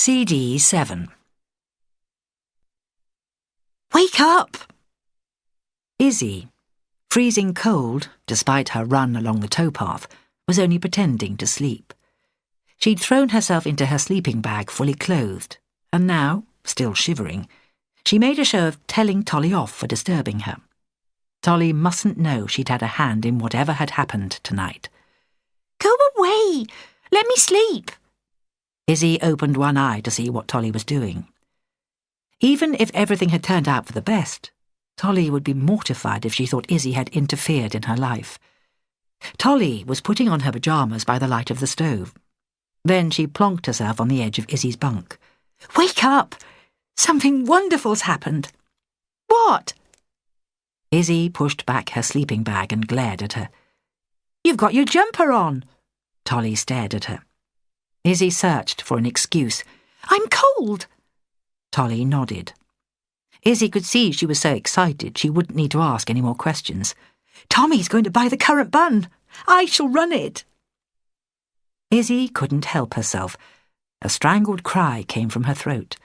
CD 7. Wake up! Izzy, freezing cold despite her run along the towpath, was only pretending to sleep. She'd thrown herself into her sleeping bag fully clothed, and now, still shivering, she made a show of telling Tolly off for disturbing her. Tolly mustn't know she'd had a hand in whatever had happened tonight. Go away! Let me sleep! Izzy opened one eye to see what Tolly was doing. Even if everything had turned out for the best, Tolly would be mortified if she thought Izzy had interfered in her life. Tolly was putting on her pyjamas by the light of the stove. Then she plonked herself on the edge of Izzy's bunk. Wake up! Something wonderful's happened. What? Izzy pushed back her sleeping bag and glared at her. You've got your jumper on. Tolly stared at her. Izzy searched for an excuse. I'm cold. Tolly nodded. Izzy could see she was so excited she wouldn't need to ask any more questions. Tommy's going to buy the currant bun. I shall run it. Izzy couldn't help herself. A strangled cry came from her throat.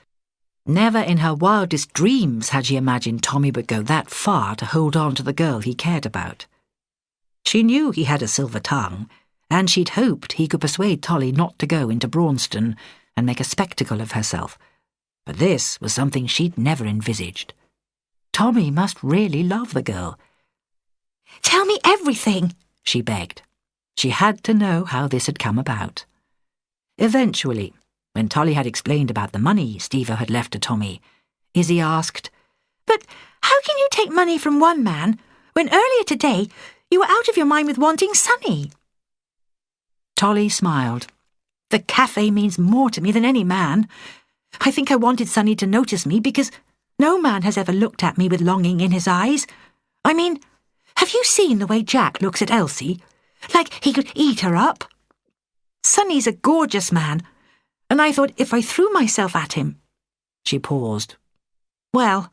Never in her wildest dreams had she imagined Tommy would go that far to hold on to the girl he cared about. She knew he had a silver tongue, and she'd hoped he could persuade Tolly not to go into Braunston and make a spectacle of herself. But this was something she'd never envisaged. Tommy must really love the girl. Tell me everything, she begged. She had to know how this had come about. Eventually, when Tolly had explained about the money Steve had left to Tommy, Izzy asked, But how can you take money from one man when earlier today you were out of your mind with wanting Sonny? Tolly smiled. The cafe means more to me than any man. I think I wanted Sonny to notice me because no man has ever looked at me with longing in his eyes. I mean, have you seen the way Jack looks at Elsie? Like he could eat her up. Sonny's a gorgeous man, and I thought if I threw myself at him... She paused. Well,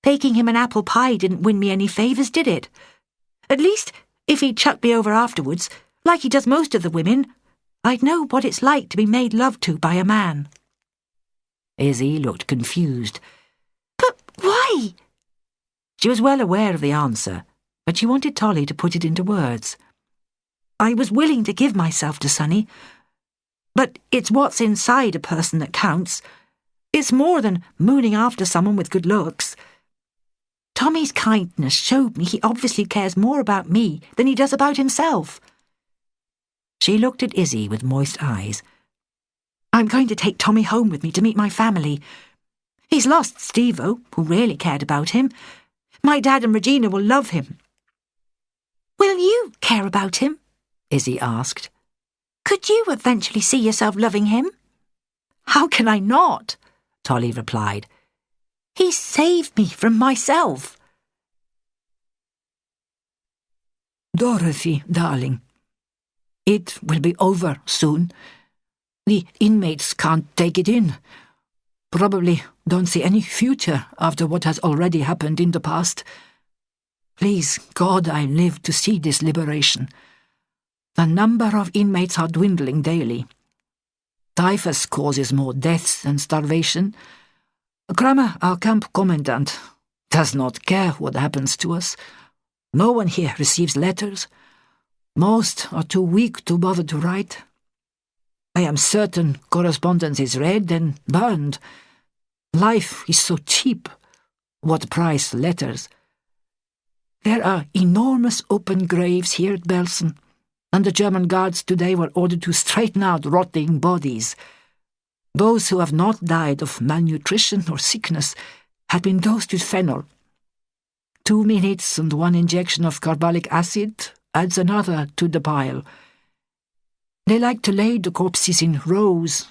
baking him an apple pie didn't win me any favours, did it? At least, if he chucked me over afterwards, like he does most of the women, I'd know what it's like to be made love to by a man. Izzy looked confused. But why? She was well aware of the answer, but she wanted Tolly to put it into words. I was willing to give myself to Sonny, but it's what's inside a person that counts. It's more than mooning after someone with good looks. Tommy's kindness showed me he obviously cares more about me than he does about himself. She looked at Izzy with moist eyes. I'm going to take Tommy home with me to meet my family. He's lost Steve-o, who really cared about him. My dad and Regina will love him. Will you care about him? Izzy asked. Could you eventually see yourself loving him? How can I not? Tolly replied. He saved me from myself. Dorothy, darling, it will be over soon. The inmates can't take it in. Probably don't see any future after what has already happened in the past. Please God I live to see this liberation. The number of inmates are dwindling daily. Typhus causes more deaths than starvation. Kramer, our camp commandant, does not care what happens to us. No one here receives letters. Most are too weak to bother to write. I am certain correspondence is read and burned. Life is so cheap. What price letters? There are enormous open graves here at Belsen, and the German guards today were ordered to straighten out rotting bodies. Those who have not died of malnutrition or sickness had been dosed with phenol. 2 minutes and 1 injection of carbolic acid adds another to the pile. They like to lay the corpses in rows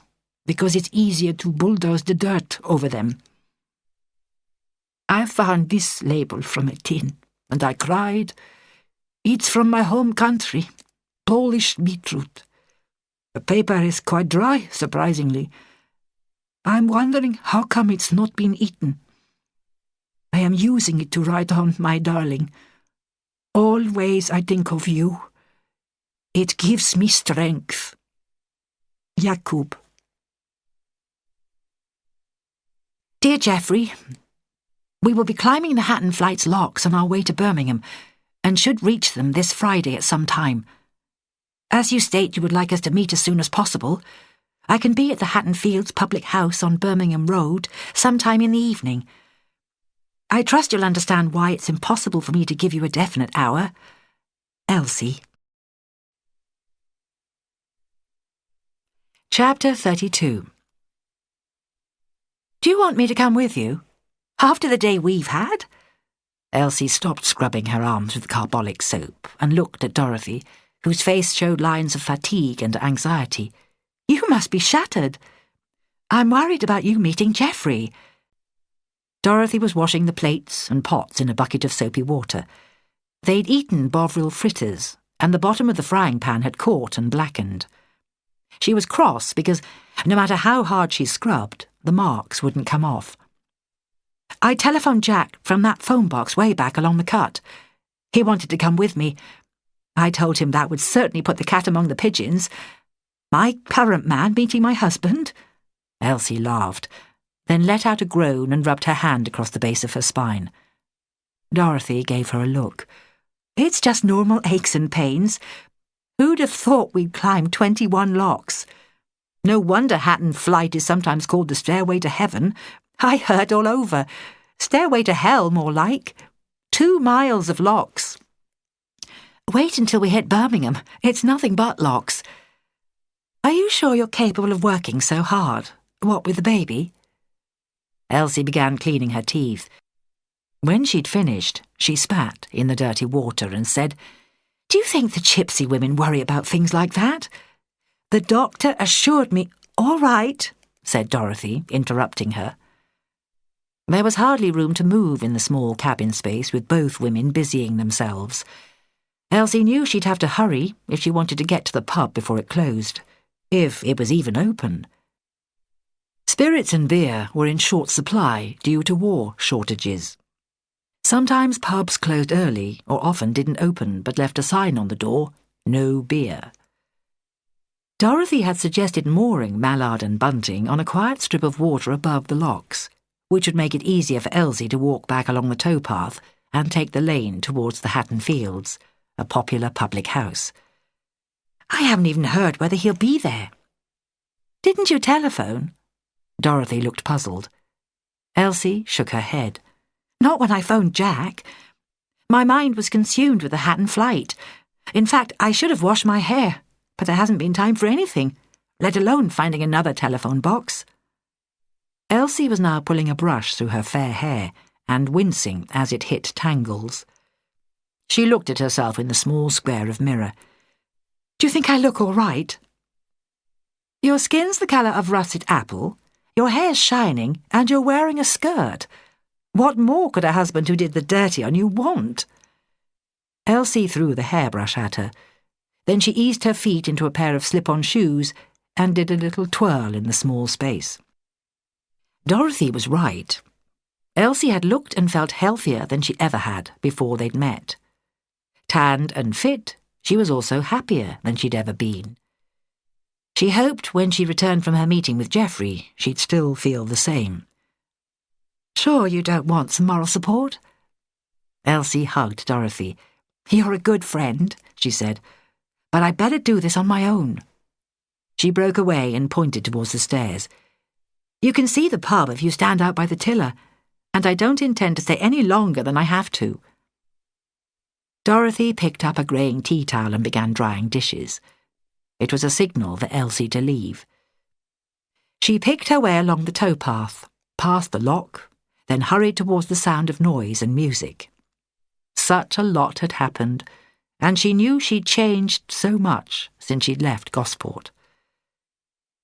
because it's easier to bulldoze the dirt over them. I found this label from a tin, and I cried. It's from my home country, Polish beetroot. The paper is quite dry, surprisingly. I'm wondering how come it's not been eaten. I am using it to write on, my darling. Always I think of you. It gives me strength. Jakub. Dear Geoffrey, we will be climbing the Hatton Flight's locks on our way to Birmingham, and should reach them this Friday at some time. As you state you would like us to meet as soon as possible, I can be at the Hatton Fields public house on Birmingham Road sometime in the evening. I trust you'll understand why it's impossible for me to give you a definite hour. Elsie. Chapter 32. Do you want me to come with you? After the day we've had? Elsie stopped scrubbing her arms with carbolic soap and looked at Dorothy, whose face showed lines of fatigue and anxiety. You must be shattered. I'm worried about you meeting Geoffrey. Dorothy was washing the plates and pots in a bucket of soapy water. They'd eaten Bovril fritters, and the bottom of the frying pan had caught and blackened. She was cross because, no matter how hard she scrubbed, the marks wouldn't come off. I telephoned Jack from that phone box way back along the cut. He wanted to come with me. I told him that would certainly put the cat among the pigeons. My current man meeting my husband? Elsie laughed, then let out a groan and rubbed her hand across the base of her spine. Dorothy gave her a look. It's just normal aches and pains. Who'd have thought we'd climb 21 locks? No wonder Hatton Flight is sometimes called the Stairway to Heaven. I heard all over. Stairway to Hell, more like. 2 miles of locks. Wait until we hit Birmingham. It's nothing but locks. Are you sure you're capable of working so hard? What with the baby? Elsie began cleaning her teeth. When she'd finished, she spat in the dirty water and said, Do you think the gypsy women worry about things like that? The doctor assured me... All right, said Dorothy, interrupting her. There was hardly room to move in the small cabin space with both women busying themselves. Elsie knew she'd have to hurry if she wanted to get to the pub before it closed, if it was even open. Spirits and beer were in short supply due to war shortages. Sometimes pubs closed early or often didn't open but left a sign on the door, "No beer." Dorothy had suggested mooring Mallard and Bunting on a quiet strip of water above the locks, which would make it easier for Elsie to walk back along the towpath and take the lane towards the Hatton Fields, a popular public house. I haven't even heard whether he'll be there. Didn't you telephone? Dorothy looked puzzled. Elsie shook her head. Not when I phoned Jack. My mind was consumed with the Hatton Flight. In fact, I should have washed my hair, but there hasn't been time for anything, let alone finding another telephone box. Elsie was now pulling a brush through her fair hair and wincing as it hit tangles. She looked at herself in the small square of mirror. Do you think I look all right? Your skin's the colour of russet apple, your hair's shining, and you're wearing a skirt. What more could a husband who did the dirty on you want? Elsie threw the hairbrush at her. Then she eased her feet into a pair of slip-on shoes and did a little twirl in the small space. Dorothy was right. Elsie had looked and felt healthier than she ever had before they'd met. Tanned and fit, she was also happier than she'd ever been. She hoped when she returned from her meeting with Geoffrey, she'd still feel the same. Sure you don't want some moral support? Elsie hugged Dorothy. You're a good friend, she said, but I'd better do this on my own. She broke away and pointed towards the stairs. You can see the pub if you stand out by the tiller, and I don't intend to stay any longer than I have to. Dorothy picked up a greying tea towel and began drying dishes. It was a signal for Elsie to leave. She picked her way along the towpath, past the lock, then hurried towards the sound of noise and music. Such a lot had happened, and she knew she'd changed so much since she'd left Gosport.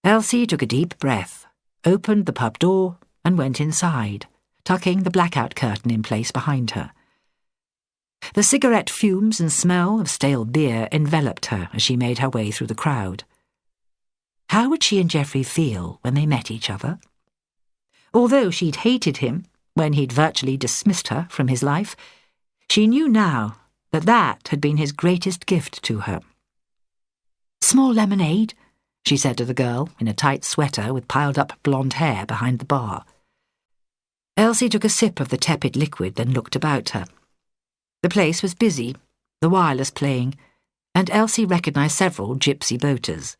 Elsie took a deep breath, opened the pub door and went inside, tucking the blackout curtain in place behind her. The cigarette fumes and smell of stale beer enveloped her as she made her way through the crowd. How would she and Geoffrey feel when they met each other? Although she'd hated him when he'd virtually dismissed her from his life, she knew now that that had been his greatest gift to her. "Small lemonade?" she said to the girl in a tight sweater with piled-up blonde hair behind the bar. Elsie took a sip of the tepid liquid, then looked about her. The place was busy, the wireless playing, and Elsie recognised several gypsy boaters.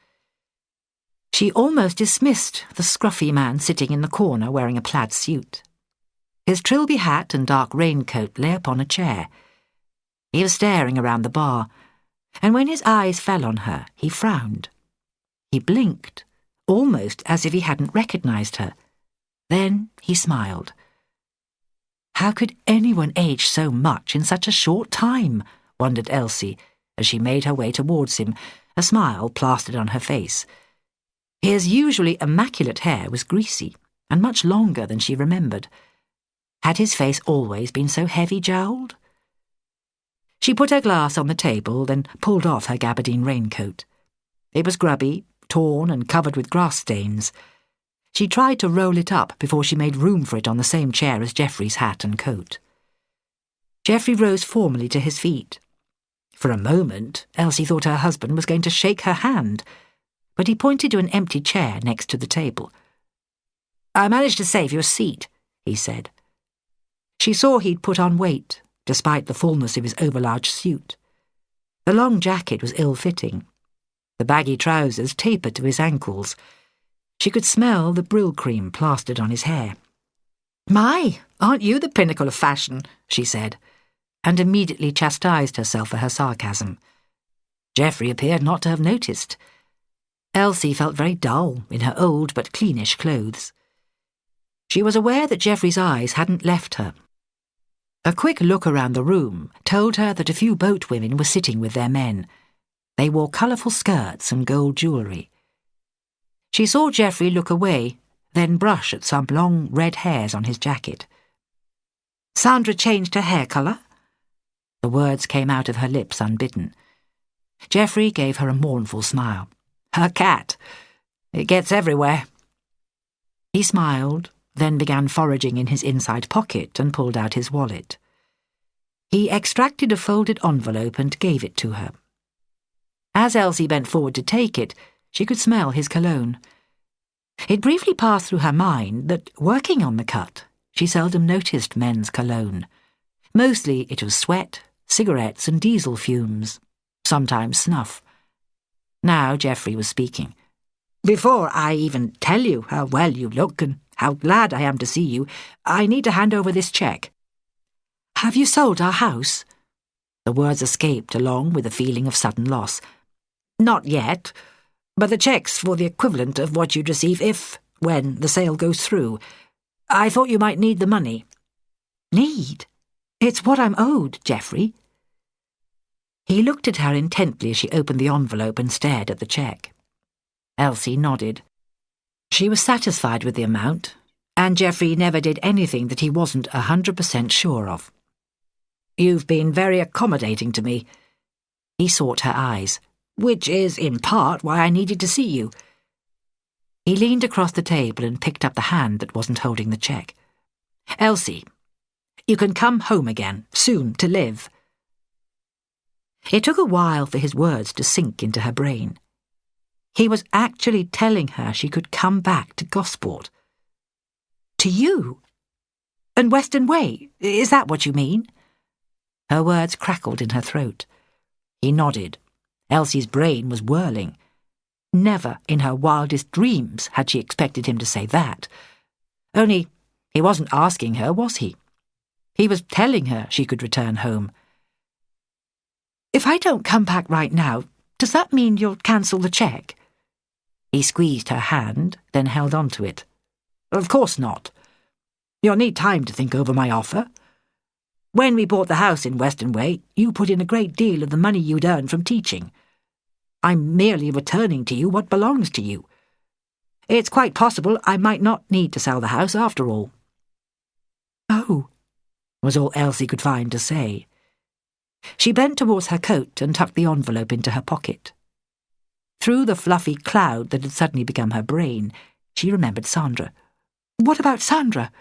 She almost dismissed the scruffy man sitting in the corner wearing a plaid suit. His Trilby hat and dark raincoat lay upon a chair. He was staring around the bar, and when his eyes fell on her, he frowned. He blinked, almost as if he hadn't recognised her. Then he smiled. How could anyone age so much in such a short time? Wondered Elsie, as she made her way towards him, a smile plastered on her face. His usually immaculate hair was greasy, and much longer than she remembered. Had his face always been so heavy-jowled? She put her glass on the table, then pulled off her gabardine raincoat. It was grubby, torn and covered with grass stains. She tried to roll it up before she made room for it on the same chair as Geoffrey's hat and coat. Geoffrey rose formally to his feet. For a moment, Elsie thought her husband was going to shake her hand, but he pointed to an empty chair next to the table. "I managed to save you a seat," he said. She saw he'd put on weight, despite the fullness of his overlarge suit. The long jacket was ill-fitting. The baggy trousers tapered to his ankles. She could smell the Brill cream plastered on his hair. "My, aren't you the pinnacle of fashion?" she said, and immediately chastised herself for her sarcasm. Geoffrey appeared not to have noticed. Elsie felt very dull in her old but cleanish clothes. She was aware that Geoffrey's eyes hadn't left her. A quick look around the room told her that a few boat women were sitting with their men. They wore colourful skirts and gold jewellery. She saw Geoffrey look away, then brush at some long red hairs on his jacket. "Sandra changed her hair colour?" The words came out of her lips unbidden. Geoffrey gave her a mournful smile. "Her cat. It gets everywhere." He smiled, then began foraging in his inside pocket and pulled out his wallet. He extracted a folded envelope and gave it to her. As Elsie bent forward to take it, she could smell his cologne. It briefly passed through her mind that, working on the cut, she seldom noticed men's cologne. Mostly it was sweat, cigarettes and diesel fumes, sometimes snuff. Now Geoffrey was speaking. "Before I even tell you how well you look and how glad I am to see you, I need to hand over this cheque." "Have you sold our house?" The words escaped along with a feeling of sudden loss. "Not yet, but the cheque's for the equivalent of what you'd receive if, when the sale goes through. I thought you might need the money." "Need? It's what I'm owed, Geoffrey." He looked at her intently as she opened the envelope and stared at the cheque. Elsie nodded. She was satisfied with the amount, and Geoffrey never did anything that he wasn't 100% sure of. "You've been very accommodating to me." He sought her eyes. "Which is, in part, why I needed to see you." He leaned across the table and picked up the hand that wasn't holding the cheque. "Elsie, you can come home again, soon, to live." It took a while for his words to sink into her brain. He was actually telling her she could come back to Gosport. "To you? And Western Way, is that what you mean?" Her words crackled in her throat. He nodded. Elsie's brain was whirling. Never in her wildest dreams had she expected him to say that. Only, he wasn't asking her, was he? He was telling her she could return home. "If I don't come back right now, does that mean you'll cancel the cheque?" He squeezed her hand, then held on to it. "Of course not. You'll need time to think over my offer. When we bought the house in Western Way, you put in a great deal of the money you'd earned from teaching. I'm merely returning to you what belongs to you. It's quite possible I might not need to sell the house after all." "Oh," was all Elsie could find to say. She bent towards her coat and tucked the envelope into her pocket. Through the fluffy cloud that had suddenly become her brain, she remembered Sandra. "What about Sandra?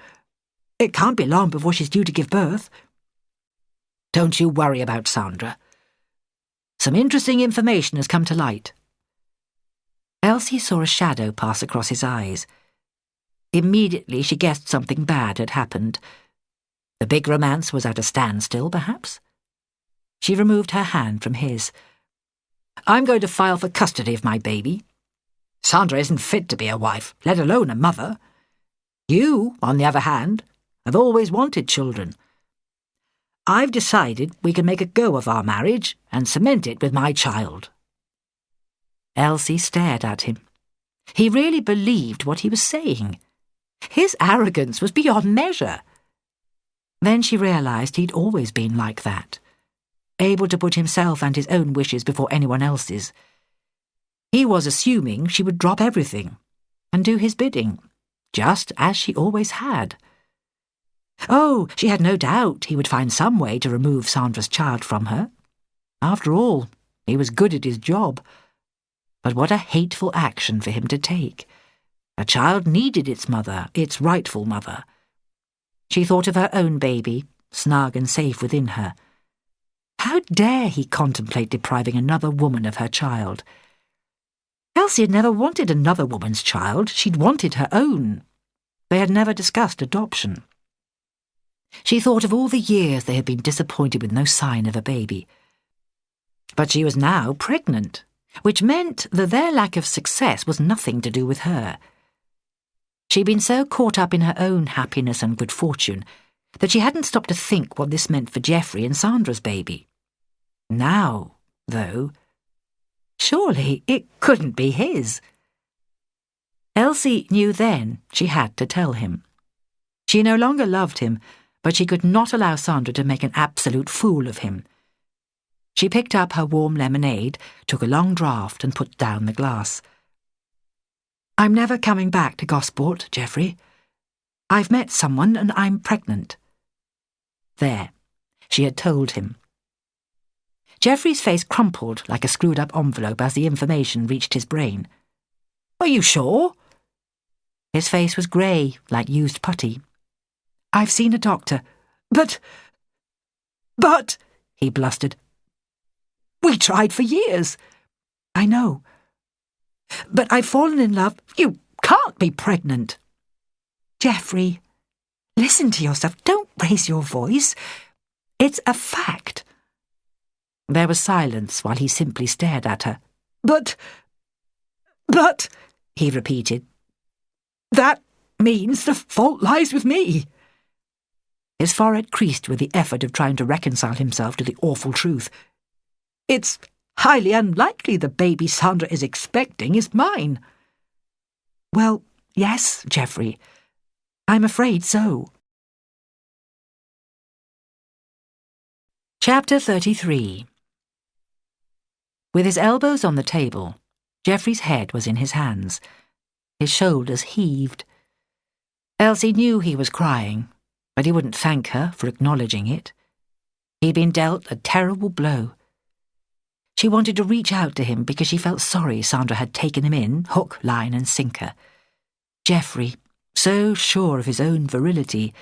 It can't be long before she's due to give birth." "Don't you worry about Sandra. Some interesting information has come to light." Elsie saw a shadow pass across his eyes. Immediately she guessed something bad had happened. The big romance was at a standstill, perhaps? She removed her hand from his. I'm going to file for custody of my baby. Sandra isn't fit to be a wife, let alone a mother. You, on the other hand, have always wanted children. I've decided we can make a go of our marriage and cement it with my child. Elsie stared at him. He really believed what he was saying. His arrogance was beyond measure. Then she realised he'd always been like that, able to put himself and his own wishes before anyone else's. He was assuming she would drop everything and do his bidding, just as she always had. Oh, she had no doubt he would find some way to remove Sandra's child from her. After all, he was good at his job. But what a hateful action for him to take. A child needed its mother, its rightful mother. She thought of her own baby, snug and safe within her. How dare he contemplate depriving another woman of her child? Elsie had never wanted another woman's child. She'd wanted her own. They had never discussed adoption. She thought of all the years they had been disappointed with no sign of a baby. But she was now pregnant, which meant that their lack of success was nothing to do with her. She'd been so caught up in her own happiness and good fortune that she hadn't stopped to think what this meant for Geoffrey and Sandra's baby. Now, though, surely it couldn't be his. Elsie knew then she had to tell him. She no longer loved him, but she could not allow Sandra to make an absolute fool of him. She picked up her warm lemonade, took a long draught and put down the glass. I'm never coming back to Gosport, Geoffrey. I've met someone and I'm pregnant. There, she had told him. Geoffrey's face crumpled like a screwed-up envelope as the information reached his brain. Are you sure? His face was grey, like used putty. I've seen a doctor. But, he blustered. We tried for years. I know. But I've fallen in love. You can't be pregnant. Geoffrey, listen to yourself. Don't raise your voice. It's a fact. There was silence while he simply stared at her. But, he repeated. That means the fault lies with me. His forehead creased with the effort of trying to reconcile himself to the awful truth. It's highly unlikely the baby Sandra is expecting is mine. Well, yes, Geoffrey. I'm afraid so. Chapter 33. With his elbows on the table, Geoffrey's head was in his hands. His shoulders heaved. Elsie knew he was crying, but he wouldn't thank her for acknowledging it. He'd been dealt a terrible blow. She wanted to reach out to him because she felt sorry Sandra had taken him in, hook, line and sinker. Geoffrey, so sure of his own virility,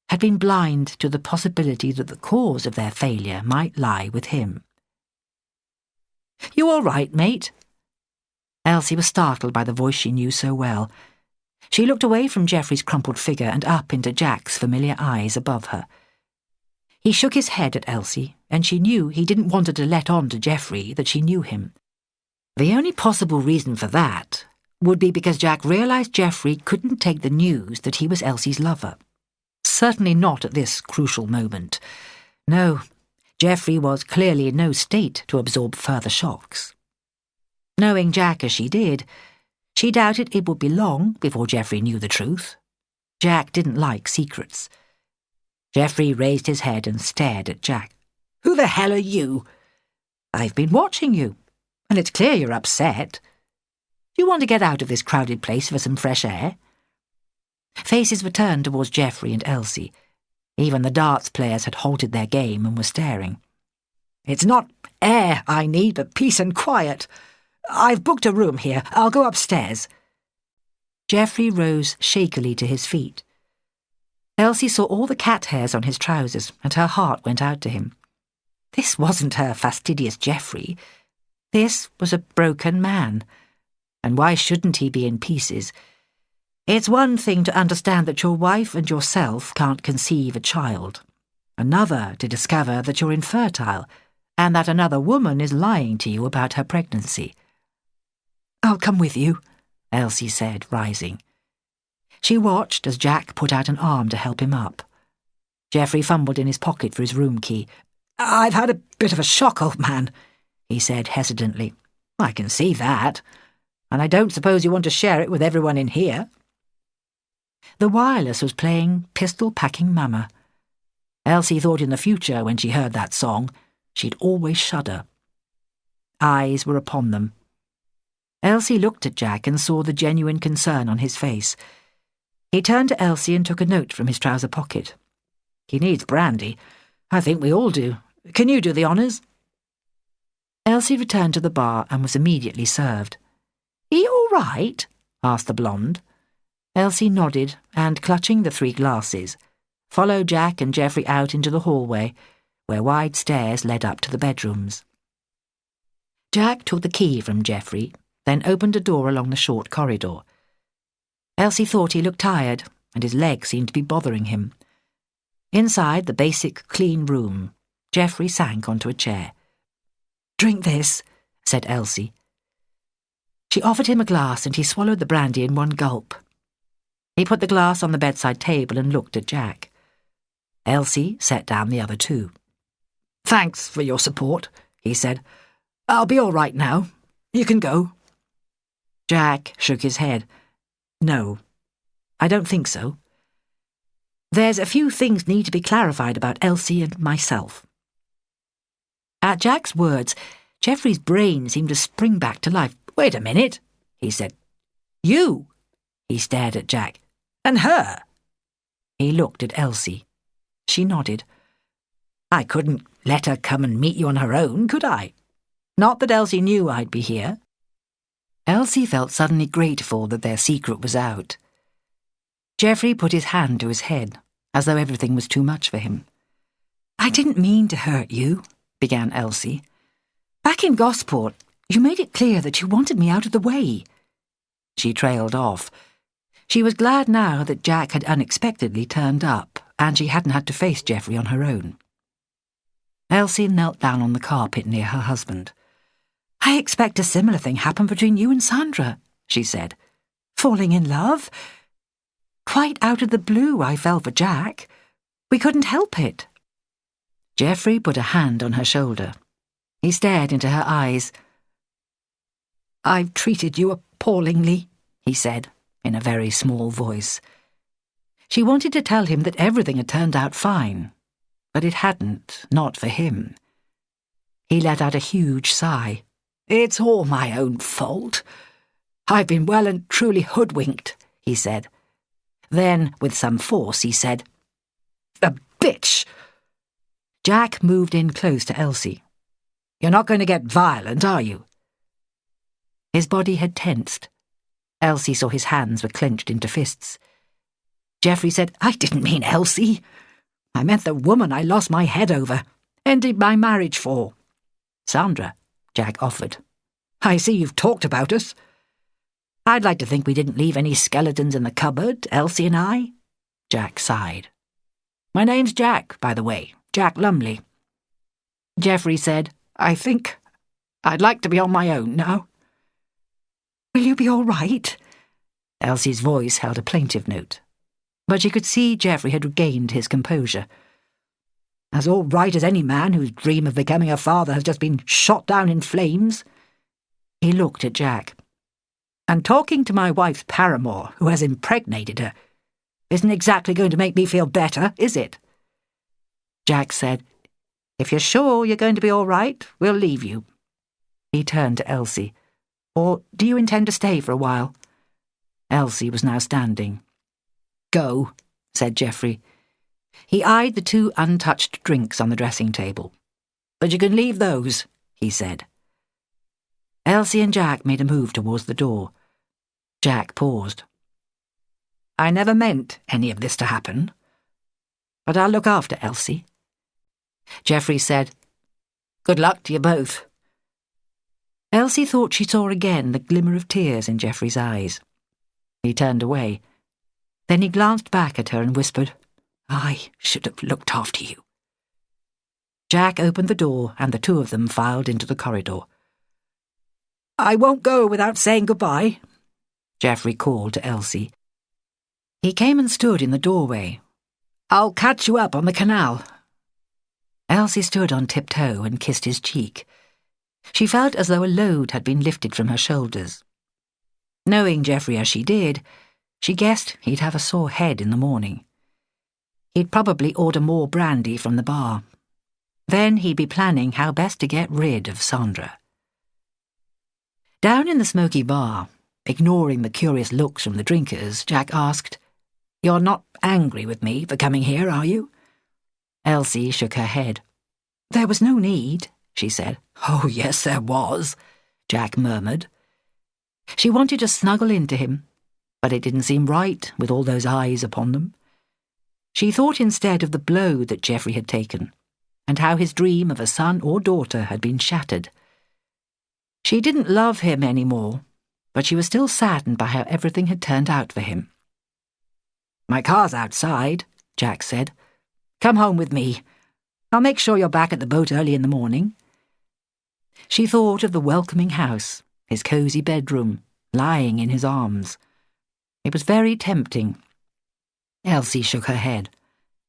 had been blind to the possibility that the cause of their failure might lie with him. You all right, mate? Elsie was startled by the voice she knew so well. She looked away from Geoffrey's crumpled figure and up into Jack's familiar eyes above her. He shook his head at Elsie, and she knew he didn't want her to let on to Geoffrey that she knew him. The only possible reason for that would be because Jack realised Geoffrey couldn't take the news that he was Elsie's lover. Certainly not at this crucial moment. No, Geoffrey was clearly in no state to absorb further shocks. Knowing Jack as she did, she doubted it would be long before Geoffrey knew the truth. Jack didn't like secrets. Geoffrey raised his head and stared at Jack. Who the hell are you? I've been watching you, and it's clear you're upset. Do you want to get out of this crowded place for some fresh air? Faces were turned towards Geoffrey and Elsie. Even the darts players had halted their game and were staring. It's not air I need, but peace and quiet. I've booked a room here. I'll go upstairs. Geoffrey rose shakily to his feet. Elsie saw all the cat hairs on his trousers, and her heart went out to him. This wasn't her fastidious Geoffrey. This was a broken man. And why shouldn't he be in pieces? It's one thing to understand that your wife and yourself can't conceive a child. Another to discover that you're infertile and that another woman is lying to you about her pregnancy. I'll come with you, Elsie said, rising. She watched as Jack put out an arm to help him up. Geoffrey fumbled in his pocket for his room key. I've had a bit of a shock, old man, he said hesitantly. I can see that. And I don't suppose you want to share it with everyone in here. The wireless was playing Pistol Packing Mama. Elsie thought in the future, when she heard that song, she'd always shudder. Eyes were upon them. Elsie looked at Jack and saw the genuine concern on his face. He turned to Elsie and took a note from his trouser pocket. He needs brandy. I think we all do. Can you do the honours? Elsie returned to the bar and was immediately served. Are you all right? Asked the blonde. Elsie nodded and, clutching the 3 glasses, followed Jack and Geoffrey out into the hallway, where wide stairs led up to the bedrooms. Jack took the key from Geoffrey, then opened a door along the short corridor. Elsie thought he looked tired, and his legs seemed to be bothering him. Inside the basic, clean room, Geoffrey sank onto a chair. Drink this, said Elsie. She offered him a glass, and he swallowed the brandy in one gulp. He put the glass on the bedside table and looked at Jack. Elsie set down the other 2. Thanks for your support, he said. I'll be all right now. You can go. Jack shook his head. No, I don't think so. There's a few things need to be clarified about Elsie and myself. At Jack's words, Geoffrey's brain seemed to spring back to life. Wait a minute, he said. You? He stared at Jack. And her? He looked at Elsie. She nodded. I couldn't let her come and meet you on her own, could I? Not that Elsie knew I'd be here. Elsie felt suddenly grateful that their secret was out. Geoffrey put his hand to his head, as though everything was too much for him. I didn't mean to hurt you, began Elsie. Back in Gosport, you made it clear that you wanted me out of the way. She trailed off. She was glad now that Jack had unexpectedly turned up, and she hadn't had to face Geoffrey on her own. Elsie knelt down on the carpet near her husband. I expect a similar thing happened between you and Sandra, she said. Falling in love? Quite out of the blue I fell for Jack. We couldn't help it. Geoffrey put a hand on her shoulder. He stared into her eyes. I've treated you appallingly, he said, in a very small voice. She wanted to tell him that everything had turned out fine, but it hadn't, not for him. He let out a huge sigh. It's all my own fault. I've been well and truly hoodwinked, he said. Then, with some force, he said, "The bitch!" Jack moved in close to Elsie. You're not going to get violent, are you? His body had tensed. Elsie saw his hands were clenched into fists. Geoffrey said, I didn't mean Elsie. I meant the woman I lost my head over, ended my marriage for. Sandra, Jack offered. I see you've talked about us. I'd like to think we didn't leave any skeletons in the cupboard, Elsie and I. Jack sighed. My name's Jack, by the way, Jack Lumley. Geoffrey said, I think I'd like to be on my own now. Will you be all right? Elsie's voice held a plaintive note, but she could see Geoffrey had regained his composure. As all right as any man whose dream of becoming a father has just been shot down in flames. He looked at Jack. And talking to my wife's paramour, who has impregnated her, isn't exactly going to make me feel better, is it? Jack said, If you're sure you're going to be all right, we'll leave you. He turned to Elsie. Or do you intend to stay for a while? Elsie was now standing. Go, said Geoffrey. He eyed the 2 untouched drinks on the dressing table. But you can leave those, he said. Elsie and Jack made a move towards the door. Jack paused. I never meant any of this to happen, but I'll look after Elsie. Geoffrey said, Good luck to you both. Elsie thought she saw again the glimmer of tears in Geoffrey's eyes. He turned away. Then he glanced back at her and whispered, "I should have looked after you." Jack opened the door and the two of them filed into the corridor. "I won't go without saying goodbye," Geoffrey called to Elsie. He came and stood in the doorway. "I'll catch you up on the canal." Elsie stood on tiptoe and kissed his cheek. She felt as though a load had been lifted from her shoulders. Knowing Geoffrey as she did, she guessed he'd have a sore head in the morning. He'd probably order more brandy from the bar. Then he'd be planning how best to get rid of Sandra. Down in the smoky bar, ignoring the curious looks from the drinkers, Jack asked, "You're not angry with me for coming here, are you?" Elsie shook her head. "There was no need," she said. "Oh, yes, there was," Jack murmured. She wanted to snuggle into him, but it didn't seem right with all those eyes upon them. She thought instead of the blow that Geoffrey had taken, and how his dream of a son or daughter had been shattered. She didn't love him any more, but she was still saddened by how everything had turned out for him. "My car's outside," Jack said. "Come home with me. I'll make sure you're back at the boat early in the morning." She thought of the welcoming house, his cosy bedroom, lying in his arms. It was very tempting. Elsie shook her head.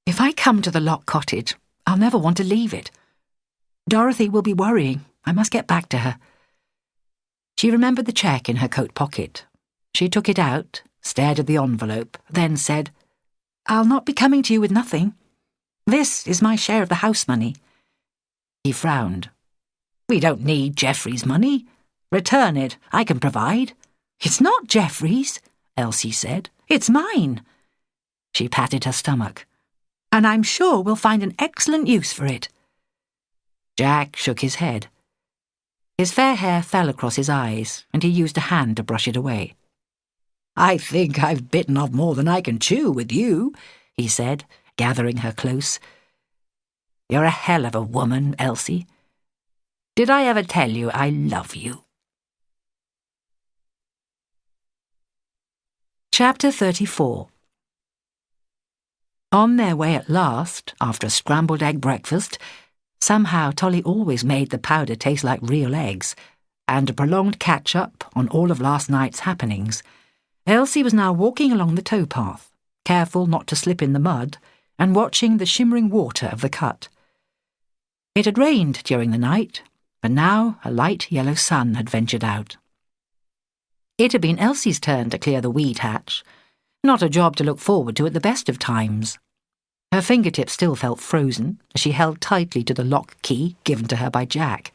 "If I come to the Lock Cottage, I'll never want to leave it. Dorothy will be worrying. I must get back to her." She remembered the cheque in her coat pocket. She took it out, stared at the envelope, then said, "I'll not be coming to you with nothing. This is my share of the house money." He frowned. "We don't need Geoffrey's money. Return it. I can provide." "It's not Geoffrey's," Elsie said. "It's mine." She patted her stomach. "And I'm sure we'll find an excellent use for it." Jack shook his head. His fair hair fell across his eyes, and he used a hand to brush it away. "I think I've bitten off more than I can chew with you," he said, gathering her close. "You're a hell of a woman, Elsie. Did I ever tell you I love you?" Chapter 34. On their way at last, after a scrambled egg breakfast, somehow Tolly always made the powder taste like real eggs, and a prolonged catch-up on all of last night's happenings, Elsie was now walking along the towpath, careful not to slip in the mud, and watching the shimmering water of the cut. It had rained during the night, but now a light yellow sun had ventured out. It had been Elsie's turn to clear the weed hatch, not a job to look forward to at the best of times. Her fingertips still felt frozen as she held tightly to the lock key given to her by Jack.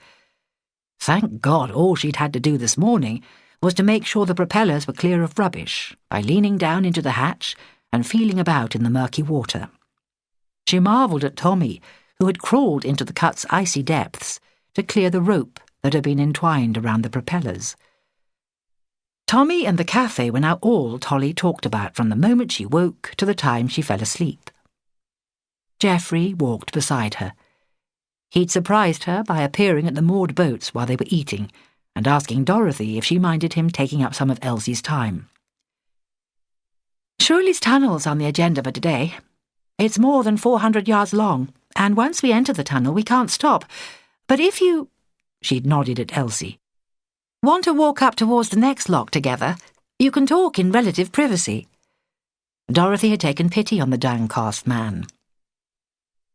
Thank God all she'd had to do this morning was to make sure the propellers were clear of rubbish by leaning down into the hatch and feeling about in the murky water. She marvelled at Tommy, who had crawled into the cut's icy depths to clear the rope that had been entwined around the propellers. Tommy and the cafe were now all Tolly talked about from the moment she woke to the time she fell asleep. Geoffrey walked beside her. He'd surprised her by appearing at the moored boats while they were eating and asking Dorothy if she minded him taking up some of Elsie's time. "Shirley's Tunnel's on the agenda for today. It's more than 400 yards long, and once we enter the tunnel we can't stop. But if you—" she'd nodded at Elsie. "Want to walk up towards the next lock together, you can talk in relative privacy." Dorothy had taken pity on the downcast man.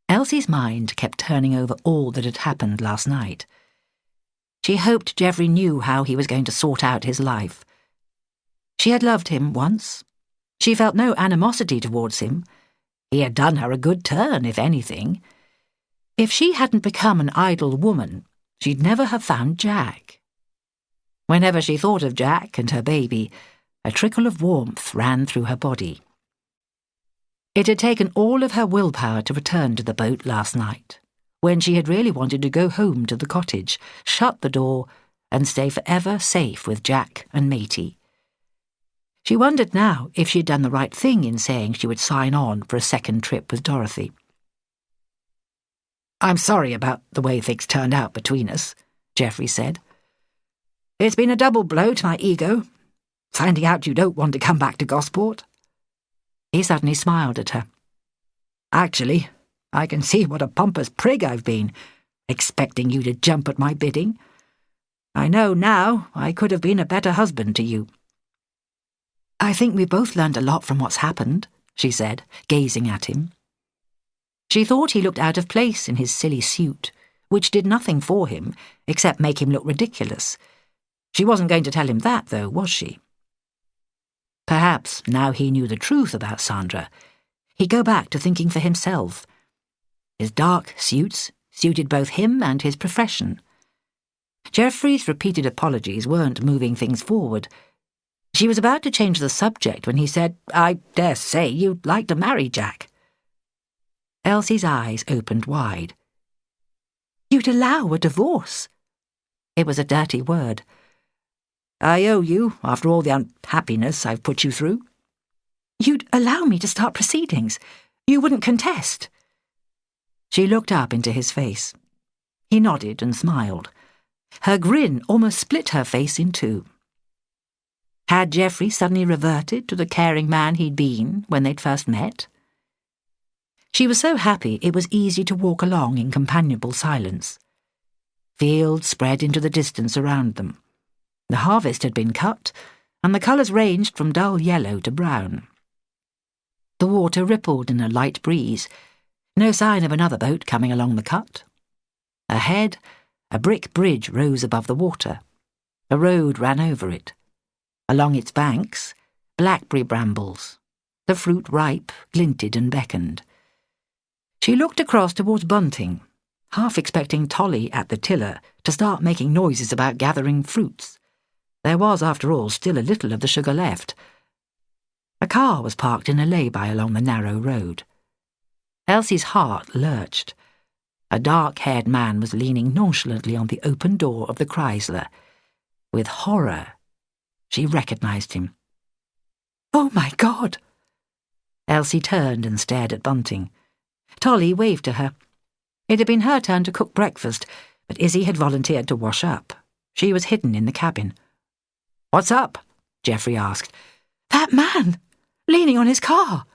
Elsie's mind kept turning over all that had happened last night. She hoped Geoffrey knew how he was going to sort out his life. She had loved him once. She felt no animosity towards him. He had done her a good turn, if anything. If she hadn't become an idle woman, she'd never have found Jack. Whenever she thought of Jack and her baby, a trickle of warmth ran through her body. It had taken all of her willpower to return to the boat last night, when she had really wanted to go home to the cottage, shut the door, and stay forever safe with Jack and Matey. She wondered now if she had done the right thing in saying she would sign on for a second trip with Dorothy. "I'm sorry about the way things turned out between us," Geoffrey said. "It's been a double blow to my ego, finding out you don't want to come back to Gosport." He suddenly smiled at her. "Actually, I can see what a pompous prig I've been, expecting you to jump at my bidding. I know now I could have been a better husband to you." "I think we both learned a lot from what's happened," she said, gazing at him. She thought he looked out of place in his silly suit, which did nothing for him except make him look ridiculous. She wasn't going to tell him that, though, was she? Perhaps, now he knew the truth about Sandra, he'd go back to thinking for himself. His dark suits suited both him and his profession. Geoffrey's repeated apologies weren't moving things forward. She was about to change the subject when he said, "I dare say you'd like to marry Jack." Elsie's eyes opened wide. "You'd allow a divorce?" It was a dirty word. "I owe you, after all the unhappiness I've put you through." "You'd allow me to start proceedings? You wouldn't contest?" She looked up into his face. He nodded and smiled. Her grin almost split her face in two. Had Geoffrey suddenly reverted to the caring man he'd been when they'd first met? She was so happy it was easy to walk along in companionable silence. Fields spread into the distance around them. The harvest had been cut, and the colours ranged from dull yellow to brown. The water rippled in a light breeze. No sign of another boat coming along the cut. Ahead, a brick bridge rose above the water. A road ran over it. Along its banks, blackberry brambles. The fruit ripe, glinted and beckoned. She looked across towards Bunting, half expecting Tolly at the tiller to start making noises about gathering fruits. There was, after all, still a little of the sugar left. A car was parked in a lay-by along the narrow road. Elsie's heart lurched. A dark-haired man was leaning nonchalantly on the open door of the Chrysler. With horror, she recognised him. "Oh, my God!" Elsie turned and stared at Bunting. Tolly waved to her. It had been her turn to cook breakfast, but Izzy had volunteered to wash up. She was hidden in the cabin. "What's up?" Geoffrey asked. "That man, leaning on his car.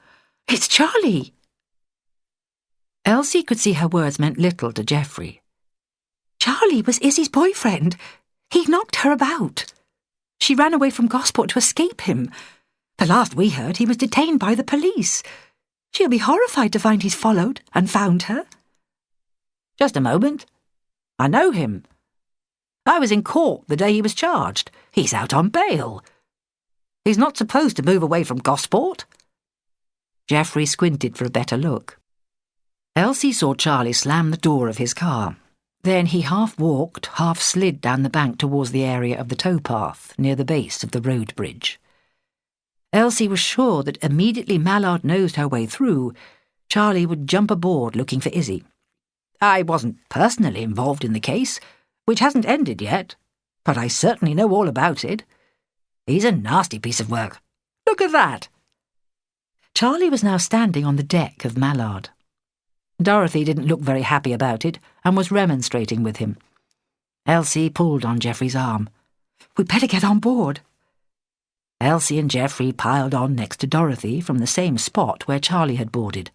It's Charlie." Elsie could see her words meant little to Geoffrey. "Charlie was Izzy's boyfriend. He knocked her about. She ran away from Gosport to escape him. The last we heard, he was detained by the police. She'll be horrified to find he's followed and found her." "Just a moment. I know him. I was in court the day he was charged. He's out on bail. He's not supposed to move away from Gosport." Geoffrey squinted for a better look. Elsie saw Charlie slam the door of his car. Then he half walked, half slid down the bank towards the area of the towpath near the base of the road bridge. Elsie was sure that immediately Mallard nosed her way through, Charlie would jump aboard looking for Izzy. "I wasn't personally involved in the case, which hasn't ended yet, but I certainly know all about it. He's a nasty piece of work. Look at that." Charlie was now standing on the deck of Mallard. Dorothy didn't look very happy about it and was remonstrating with him. Elsie pulled on Geoffrey's arm. "We'd better get on board." Elsie and Geoffrey piled on next to Dorothy from the same spot where Charlie had boarded.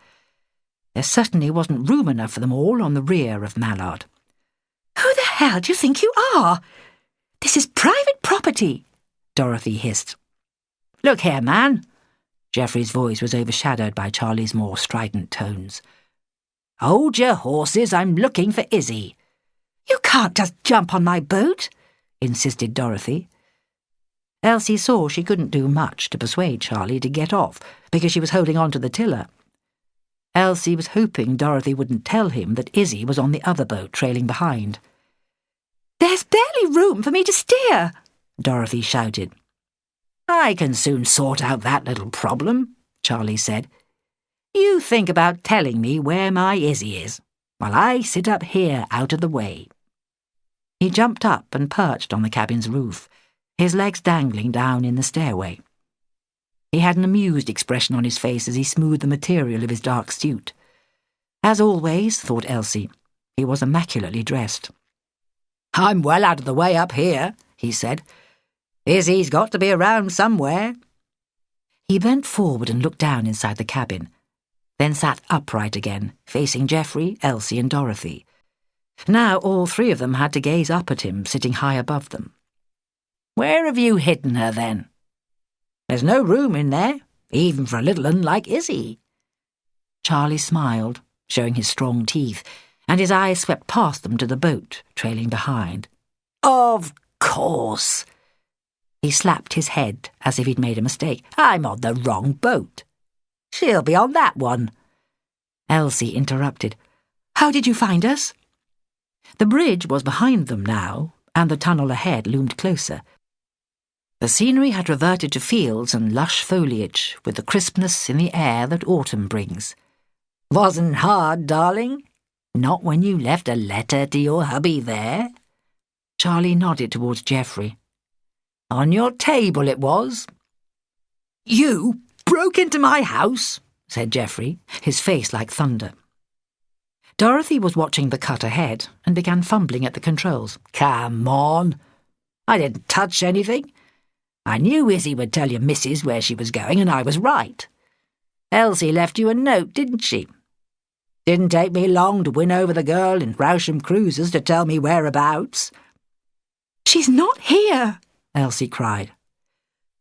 There certainly wasn't room enough for them all on the rear of Mallard. "Who the hell do you think you are? This is private property," Dorothy hissed. "Look here, man." Geoffrey's voice was overshadowed by Charlie's more strident tones. "Hold your horses, I'm looking for Izzy." "You can't just jump on my boat," insisted Dorothy. Elsie saw she couldn't do much to persuade Charlie to get off because she was holding on to the tiller. Elsie was hoping Dorothy wouldn't tell him that Izzy was on the other boat trailing behind. "There's barely room for me to steer," Dorothy shouted. "I can soon sort out that little problem," Charlie said. "You think about telling me where my Izzy is, while I sit up here out of the way." He jumped up and perched on the cabin's roof, his legs dangling down in the stairway. He had an amused expression on his face as he smoothed the material of his dark suit. As always, thought Elsie, he was immaculately dressed. "I'm well out of the way up here," he said. "Izzy's got to be around somewhere." He bent forward and looked down inside the cabin, then sat upright again, facing Geoffrey, Elsie and Dorothy. Now all three of them had to gaze up at him, sitting high above them. "Where have you hidden her, then? There's no room in there, even for a little un like Izzy." Charlie smiled, showing his strong teeth, and his eyes swept past them to the boat, trailing behind. "Of course." He slapped his head as if he'd made a mistake. "I'm on the wrong boat. She'll be on that one." Elsie interrupted. "How did you find us?" The bridge was behind them now, and the tunnel ahead loomed closer. The scenery had reverted to fields and lush foliage, with the crispness in the air that autumn brings. "Wasn't hard, darling? Not when you left a letter to your hubby there?" Charlie nodded towards Geoffrey. "On your table it was." "You broke into my house," said Geoffrey, his face like thunder. Dorothy was watching the cut ahead and began fumbling at the controls. "Come on. I didn't touch anything. I knew Izzy would tell your missus where she was going, and I was right. Elsie left you a note, didn't she? Didn't take me long to win over the girl in Rousham Cruisers to tell me whereabouts." "She's not here," Elsie cried.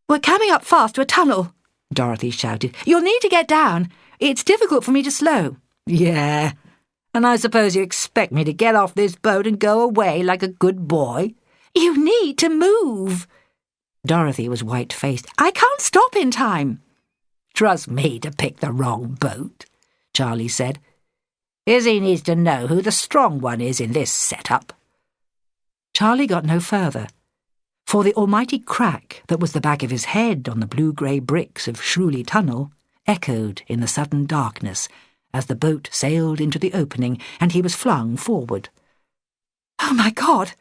"We're coming up fast to a tunnel," Dorothy shouted. "You'll need to get down. It's difficult for me to slow." "Yeah, and I suppose you expect me to get off this boat and go away like a good boy?" "You need to move." Dorothy was white-faced. "I can't stop in time." "Trust me to pick the wrong boat," Charlie said. "Izzy needs to know who the strong one is in this setup." Charlie got no further, for the almighty crack that was the back of his head on the blue-grey bricks of Shrouli Tunnel echoed in the sudden darkness as the boat sailed into the opening and he was flung forward. "Oh, my God!"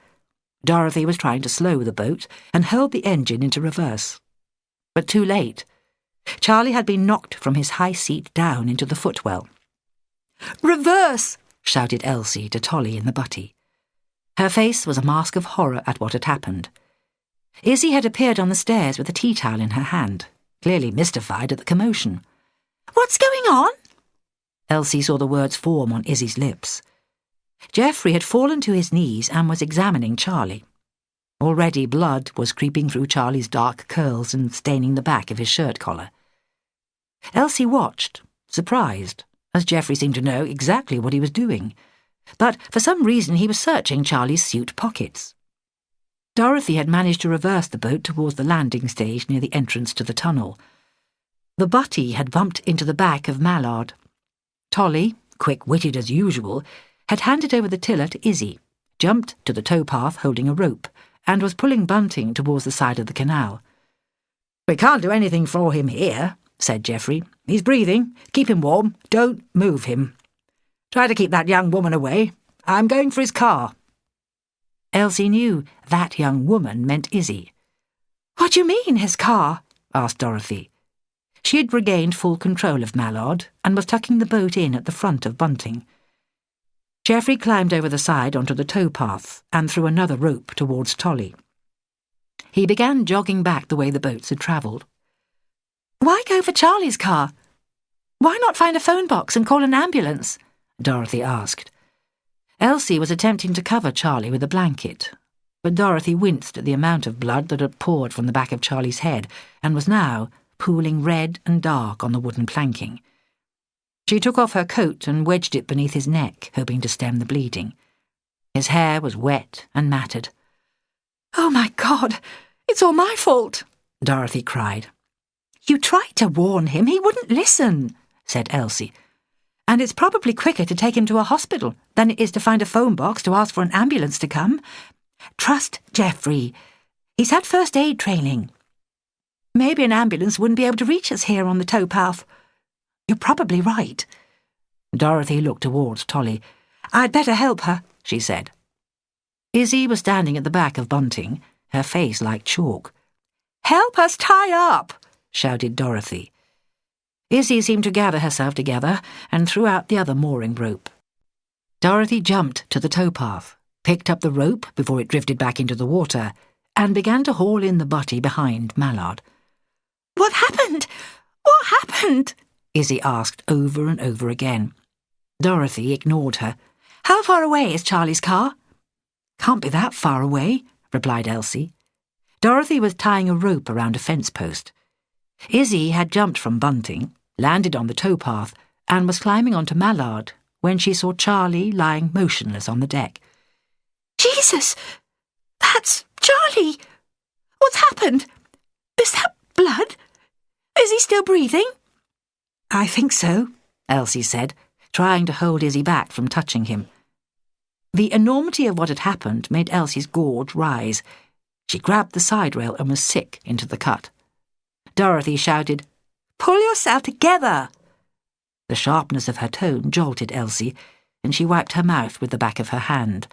Dorothy was trying to slow the boat and hurled the engine into reverse. But too late. Charlie had been knocked from his high seat down into the footwell. "Reverse!" shouted Elsie to Tolly in the butty. Her face was a mask of horror at what had happened. Izzy had appeared on the stairs with a tea towel in her hand, clearly mystified at the commotion. "What's going on?" Elsie saw the words form on Izzy's lips. Geoffrey had fallen to his knees and was examining Charlie. Already blood was creeping through Charlie's dark curls and staining the back of his shirt collar. Elsie watched, surprised, as Geoffrey seemed to know exactly what he was doing. But for some reason he was searching Charlie's suit pockets. Dorothy had managed to reverse the boat towards the landing stage near the entrance to the tunnel. The butty had bumped into the back of Mallard. Tolly, quick-witted as usual, had handed over the tiller to Izzy, jumped to the towpath holding a rope, and was pulling Bunting towards the side of the canal. "We can't do anything for him here," said Geoffrey. "He's breathing. Keep him warm. Don't move him. Try to keep that young woman away. I'm going for his car." Elsie knew that young woman meant Izzy. "What do you mean, his car?" asked Dorothy. She had regained full control of Mallard and was tucking the boat in at the front of Bunting. Geoffrey climbed over the side onto the towpath and threw another rope towards Tolly. He began jogging back the way the boats had travelled. "Why go for Charlie's car? Why not find a phone box and call an ambulance?" Dorothy asked. Elsie was attempting to cover Charlie with a blanket, but Dorothy winced at the amount of blood that had poured from the back of Charlie's head and was now pooling red and dark on the wooden planking. She took off her coat and wedged it beneath his neck, hoping to stem the bleeding. His hair was wet and matted. "Oh, my God! It's all my fault!" Dorothy cried. "You tried to warn him. He wouldn't listen," said Elsie. "And it's probably quicker to take him to a hospital than it is to find a phone box to ask for an ambulance to come. Trust Geoffrey. He's had first aid training. Maybe an ambulance wouldn't be able to reach us here on the towpath. You're probably right." Dorothy looked towards Tolly. "I'd better help her," she said. Izzy was standing at the back of Bunting, her face like chalk. "Help us tie up!" shouted Dorothy. Izzy seemed to gather herself together and threw out the other mooring rope. Dorothy jumped to the towpath, picked up the rope before it drifted back into the water, and began to haul in the butty behind Mallard. What happened? What happened? Izzy asked over and over again. Dorothy ignored her. How far away is Charlie's car? Can't be that far away, replied Elsie. Dorothy was tying a rope around a fence post. Izzy had jumped from Bunting, landed on the towpath, and was climbing onto Mallard when she saw Charlie lying motionless on the deck. Jesus! That's Charlie! What's happened? Is that blood? Is he still breathing? I think so, Elsie said, trying to hold Izzy back from touching him. The enormity of what had happened made Elsie's gorge rise. She grabbed the side rail and was sick into the cut. Dorothy shouted, "Pull yourself together!" The sharpness of her tone jolted Elsie, and she wiped her mouth with the back of her hand.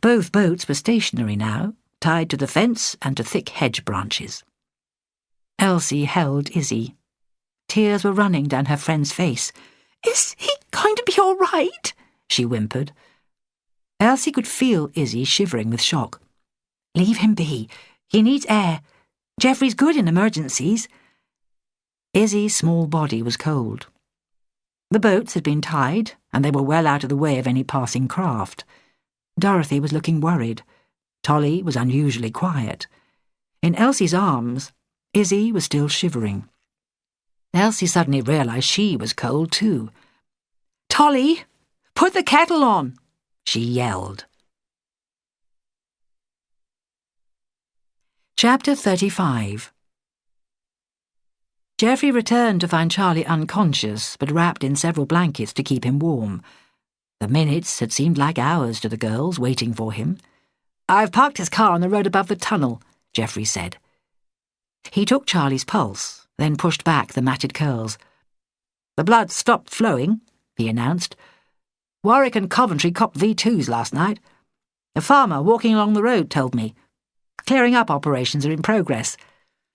Both boats were stationary now, tied to the fence and to thick hedge branches. Elsie held Izzy. Tears were running down her friend's face. Is he going to be all right? She whimpered. Elsie could feel Izzy shivering with shock. Leave him be. He needs air. Geoffrey's good in emergencies. Izzy's small body was cold. The boats had been tied, and they were well out of the way of any passing craft. Dorothy was looking worried. Tolly was unusually quiet. In Elsie's arms, Izzy was still shivering. Elsie suddenly realised she was cold too. "Tolly, put the kettle on," she yelled. Chapter 35. Geoffrey returned to find Charlie unconscious, but wrapped in several blankets to keep him warm. The minutes had seemed like hours to the girls, waiting for him. "I've parked his car on the road above the tunnel," Geoffrey said. He took Charlie's pulse, then pushed back the matted curls. "The blood stopped flowing," he announced. "Warwick and Coventry copped V2s last night. A farmer walking along the road told me. Clearing up operations are in progress.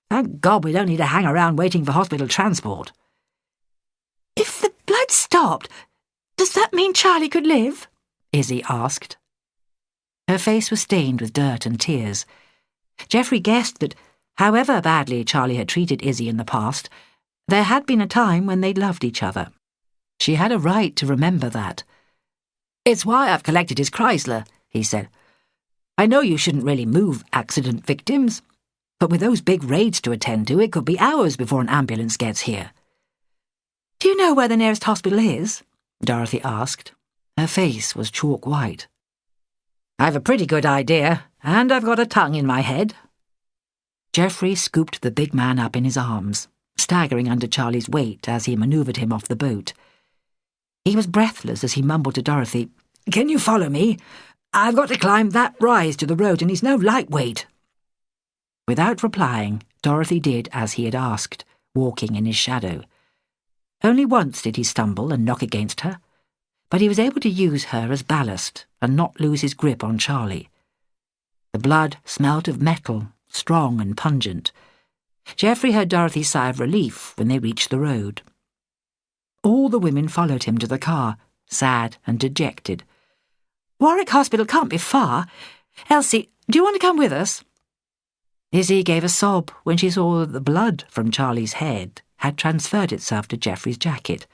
Thank God we don't need to hang around waiting for hospital transport." "If the blood stopped, does that mean Charlie could live?" Izzy asked. Her face was stained with dirt and tears. Geoffrey guessed that, however badly Charlie had treated Izzy in the past, there had been a time when they'd loved each other. She had a right to remember that. "It's why I've collected his Chrysler," he said. "I know you shouldn't really move accident victims, but with those big raids to attend to, it could be hours before an ambulance gets here." "Do you know where the nearest hospital is?" Dorothy asked. Her face was chalk white. "I've a pretty good idea, and I've got a tongue in my head." Geoffrey scooped the big man up in his arms, staggering under Charlie's weight as he manoeuvred him off the boat. He was breathless as he mumbled to Dorothy, "Can you follow me? I've got to climb that rise to the road, and he's no lightweight." Without replying, Dorothy did as he had asked, walking in his shadow. Only once did he stumble and knock against her, but he was able to use her as ballast and not lose his grip on Charlie. The blood smelt of metal, strong and pungent. Geoffrey heard Dorothy's sigh of relief when they reached the road. All the women followed him to the car, sad and dejected. "Warwick Hospital can't be far. Elsie, do you want to come with us?" Izzy gave a sob when she saw that the blood from Charlie's head had transferred itself to Geoffrey's jacket.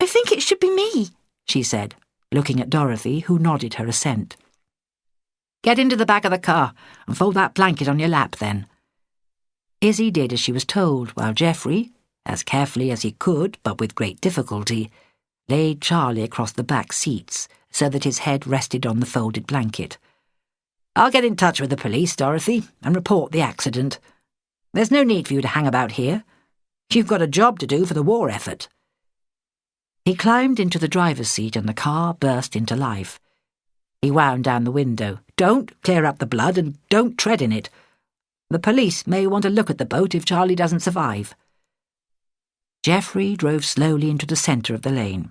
"I think it should be me," she said, looking at Dorothy, who nodded her assent. "Get into the back of the car and fold that blanket on your lap, then." Izzy did as she was told, while Geoffrey, as carefully as he could, but with great difficulty, laid Charlie across the back seats so that his head rested on the folded blanket. "I'll get in touch with the police, Dorothy, and report the accident. There's no need for you to hang about here. You've got a job to do for the war effort." He climbed into the driver's seat and the car burst into life. He wound down the window. "Don't clear up the blood and don't tread in it. The police may want to look at the boat if Charlie doesn't survive." Geoffrey drove slowly into the centre of the lane.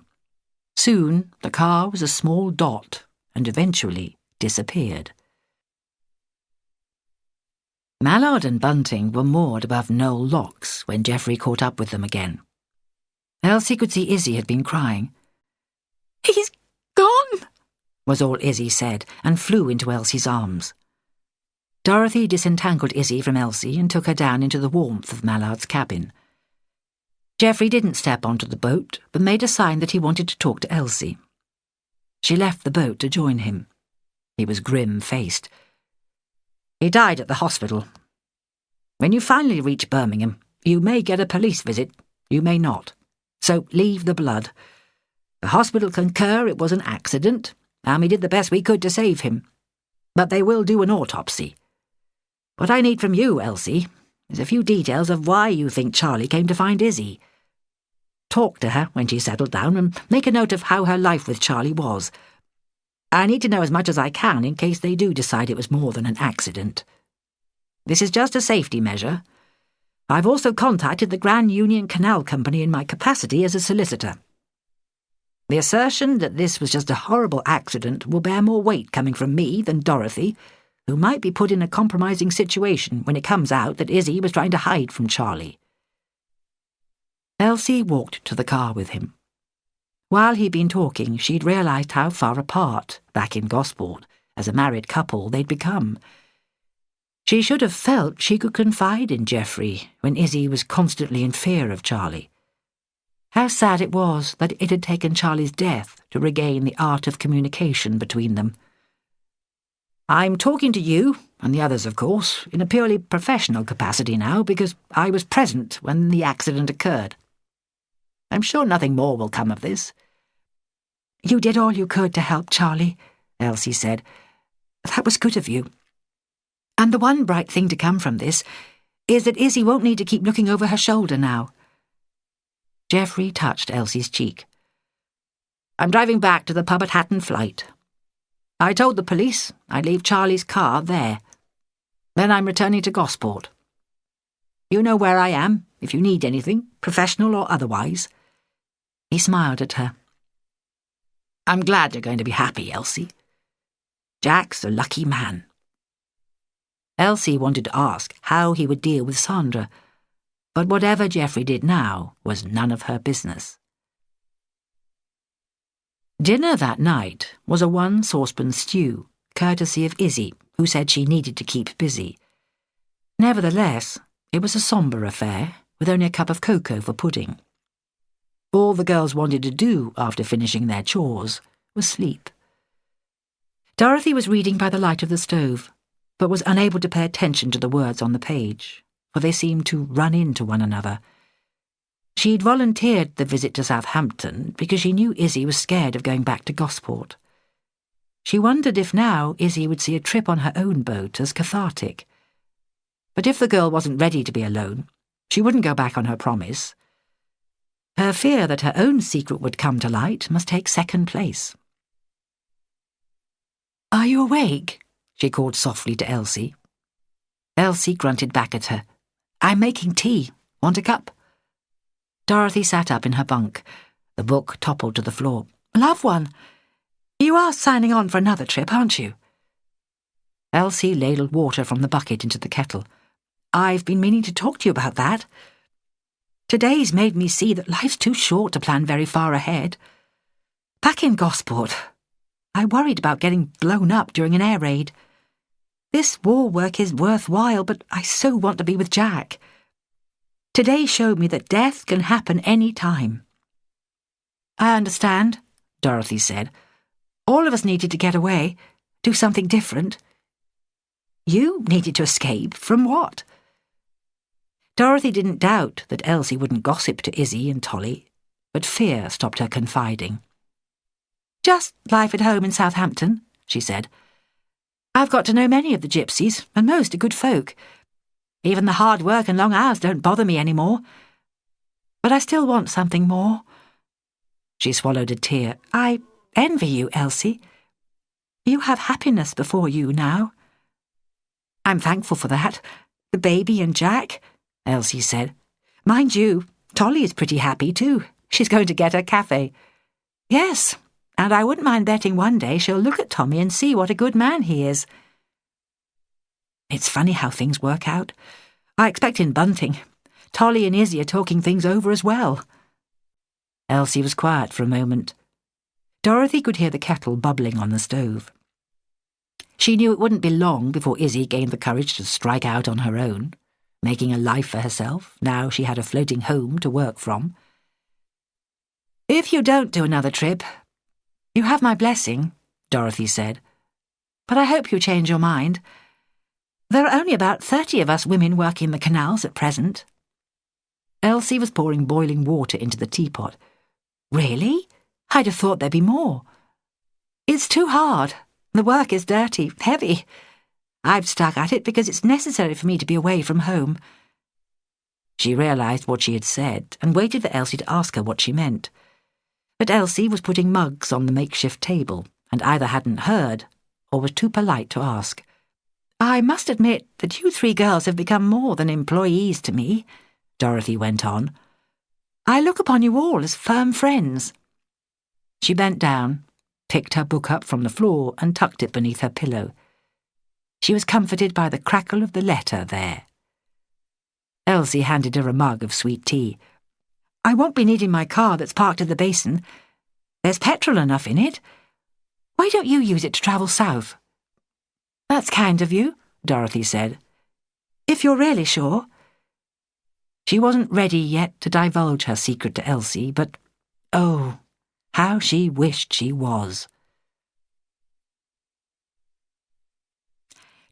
Soon the car was a small dot and eventually disappeared. Mallard and Bunting were moored above Knoll Locks when Geoffrey caught up with them again. Elsie could see Izzy had been crying. "He's gone," was all Izzy said, and flew into Elsie's arms. Dorothy disentangled Izzy from Elsie and took her down into the warmth of Mallard's cabin. Geoffrey didn't step onto the boat, but made a sign that he wanted to talk to Elsie. She left the boat to join him. He was grim-faced. "He died at the hospital. When you finally reach Birmingham, you may get a police visit, you may not. So leave the blood. The hospital concur it was an accident, and we did the best we could to save him. But they will do an autopsy. What I need from you, Elsie, is a few details of why you think Charlie came to find Izzy. Talk to her when she settled down and make a note of how her life with Charlie was. I need to know as much as I can in case they do decide it was more than an accident. This is just a safety measure. I've also contacted the Grand Union Canal Company in my capacity as a solicitor. The assertion that this was just a horrible accident will bear more weight coming from me than Dorothy, who might be put in a compromising situation when it comes out that Izzy was trying to hide from Charlie." Elsie walked to the car with him. While he'd been talking, she'd realised how far apart, back in Gosport, as a married couple, they'd become. She should have felt she could confide in Geoffrey when Izzy was constantly in fear of Charlie. How sad it was that it had taken Charlie's death to regain the art of communication between them. "I'm talking to you, and the others, of course, in a purely professional capacity now, because I was present when the accident occurred. I'm sure nothing more will come of this." "You did all you could to help Charlie," Elsie said. "That was good of you. And the one bright thing to come from this is that Izzy won't need to keep looking over her shoulder now." Geoffrey touched Elsie's cheek. "I'm driving back to the pub at Hatton Flight. I told the police I'd leave Charlie's car there. Then I'm returning to Gosport. You know where I am, if you need anything, professional or otherwise." He smiled at her. "I'm glad you're going to be happy, Elsie. Jack's a lucky man." Elsie wanted to ask how he would deal with Sandra, but whatever Geoffrey did now was none of her business. Dinner that night was a one-saucepan stew, courtesy of Izzy, who said she needed to keep busy. Nevertheless, it was a sombre affair, with only a cup of cocoa for pudding. All the girls wanted to do after finishing their chores was sleep. Dorothy was reading by the light of the stove, but was unable to pay attention to the words on the page, for they seemed to run into one another. She'd volunteered the visit to Southampton because she knew Izzy was scared of going back to Gosport. She wondered if now Izzy would see a trip on her own boat as cathartic. But if the girl wasn't ready to be alone, she wouldn't go back on her promise. Her fear that her own secret would come to light must take second place. "Are you awake?" she called softly to Elsie. Elsie grunted back at her. "I'm making tea. Want a cup?" Dorothy sat up in her bunk. The book toppled to the floor. "Love one. You are signing on for another trip, aren't you?" Elsie ladled water from the bucket into the kettle. "I've been meaning to talk to you about that. Today's made me see that life's too short to plan very far ahead. Back in Gosport, I worried about getting blown up during an air raid. This war work is worthwhile, but I so want to be with Jack. Today showed me that death can happen any time." "I understand," Dorothy said. "All of us needed to get away, do something different." "You needed to escape from what?" Dorothy didn't doubt that Elsie wouldn't gossip to Izzy and Tolly, but fear stopped her confiding. "Just life at home in Southampton," she said. "I've got to know many of the gypsies, and most are good folk. Even the hard work and long hours don't bother me anymore. But I still want something more." She swallowed a tear. "I envy you, Elsie. You have happiness before you now." "I'm thankful for that. The baby and Jack," Elsie said. "Mind you, Tolly is pretty happy too. She's going to get her cafe." "Yes, and I wouldn't mind betting one day she'll look at Tommy and see what a good man he is." "It's funny how things work out. I expect in Bunting, Tolly and Izzy are talking things over as well." Elsie was quiet for a moment. Dorothy could hear the kettle bubbling on the stove. She knew it wouldn't be long before Izzy gained the courage to strike out on her own, making a life for herself, now she had a floating home to work from. "If you don't do another trip, you have my blessing," Dorothy said. "But I hope you change your mind. There are only about 30 of us women working the canals at present." Elsie was pouring boiling water into the teapot. "Really? I'd have thought there'd be more." "It's too hard. The work is dirty, heavy. I've stuck at it because it's necessary for me to be away from home." She realised what she had said and waited for Elsie to ask her what she meant. But Elsie was putting mugs on the makeshift table and either hadn't heard or was too polite to ask. "I must admit that you 3 girls have become more than employees to me," Dorothy went on. "I look upon you all as firm friends." She bent down, picked her book up from the floor and tucked it beneath her pillow. She was comforted by the crackle of the letter there. Elsie handed her a mug of sweet tea. "I won't be needing my car that's parked at the basin. There's petrol enough in it. Why don't you use it to travel south?" "That's kind of you," Dorothy said. "If you're really sure." She wasn't ready yet to divulge her secret to Elsie, but, oh, how she wished she was.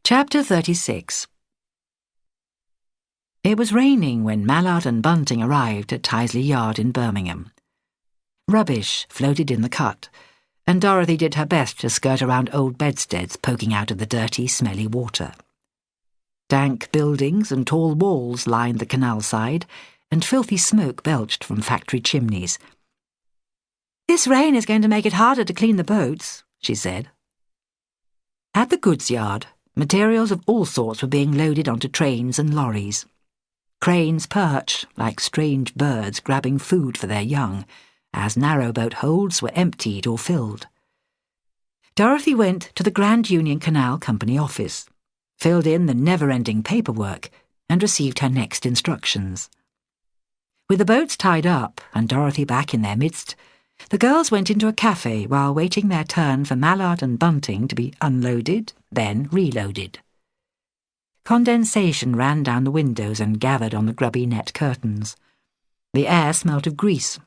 Chapter 36. It was raining when Mallard and Bunting arrived at Tyseley Yard in Birmingham. Rubbish floated in the cut, and Dorothy did her best to skirt around old bedsteads poking out of the dirty, smelly water. Dank buildings and tall walls lined the canal side, and filthy smoke belched from factory chimneys. "This rain is going to make it harder to clean the boats," she said. At the goods yard, materials of all sorts were being loaded onto trains and lorries. Cranes perched like strange birds grabbing food for their young, as narrowboat holds were emptied or filled. Dorothy went to the Grand Union Canal Company office, filled in the never-ending paperwork, and received her next instructions. With the boats tied up and Dorothy back in their midst, the girls went into a cafe while waiting their turn for Mallard and Bunting to be unloaded, then reloaded. Condensation ran down the windows and gathered on the grubby net curtains. The air smelt of grease.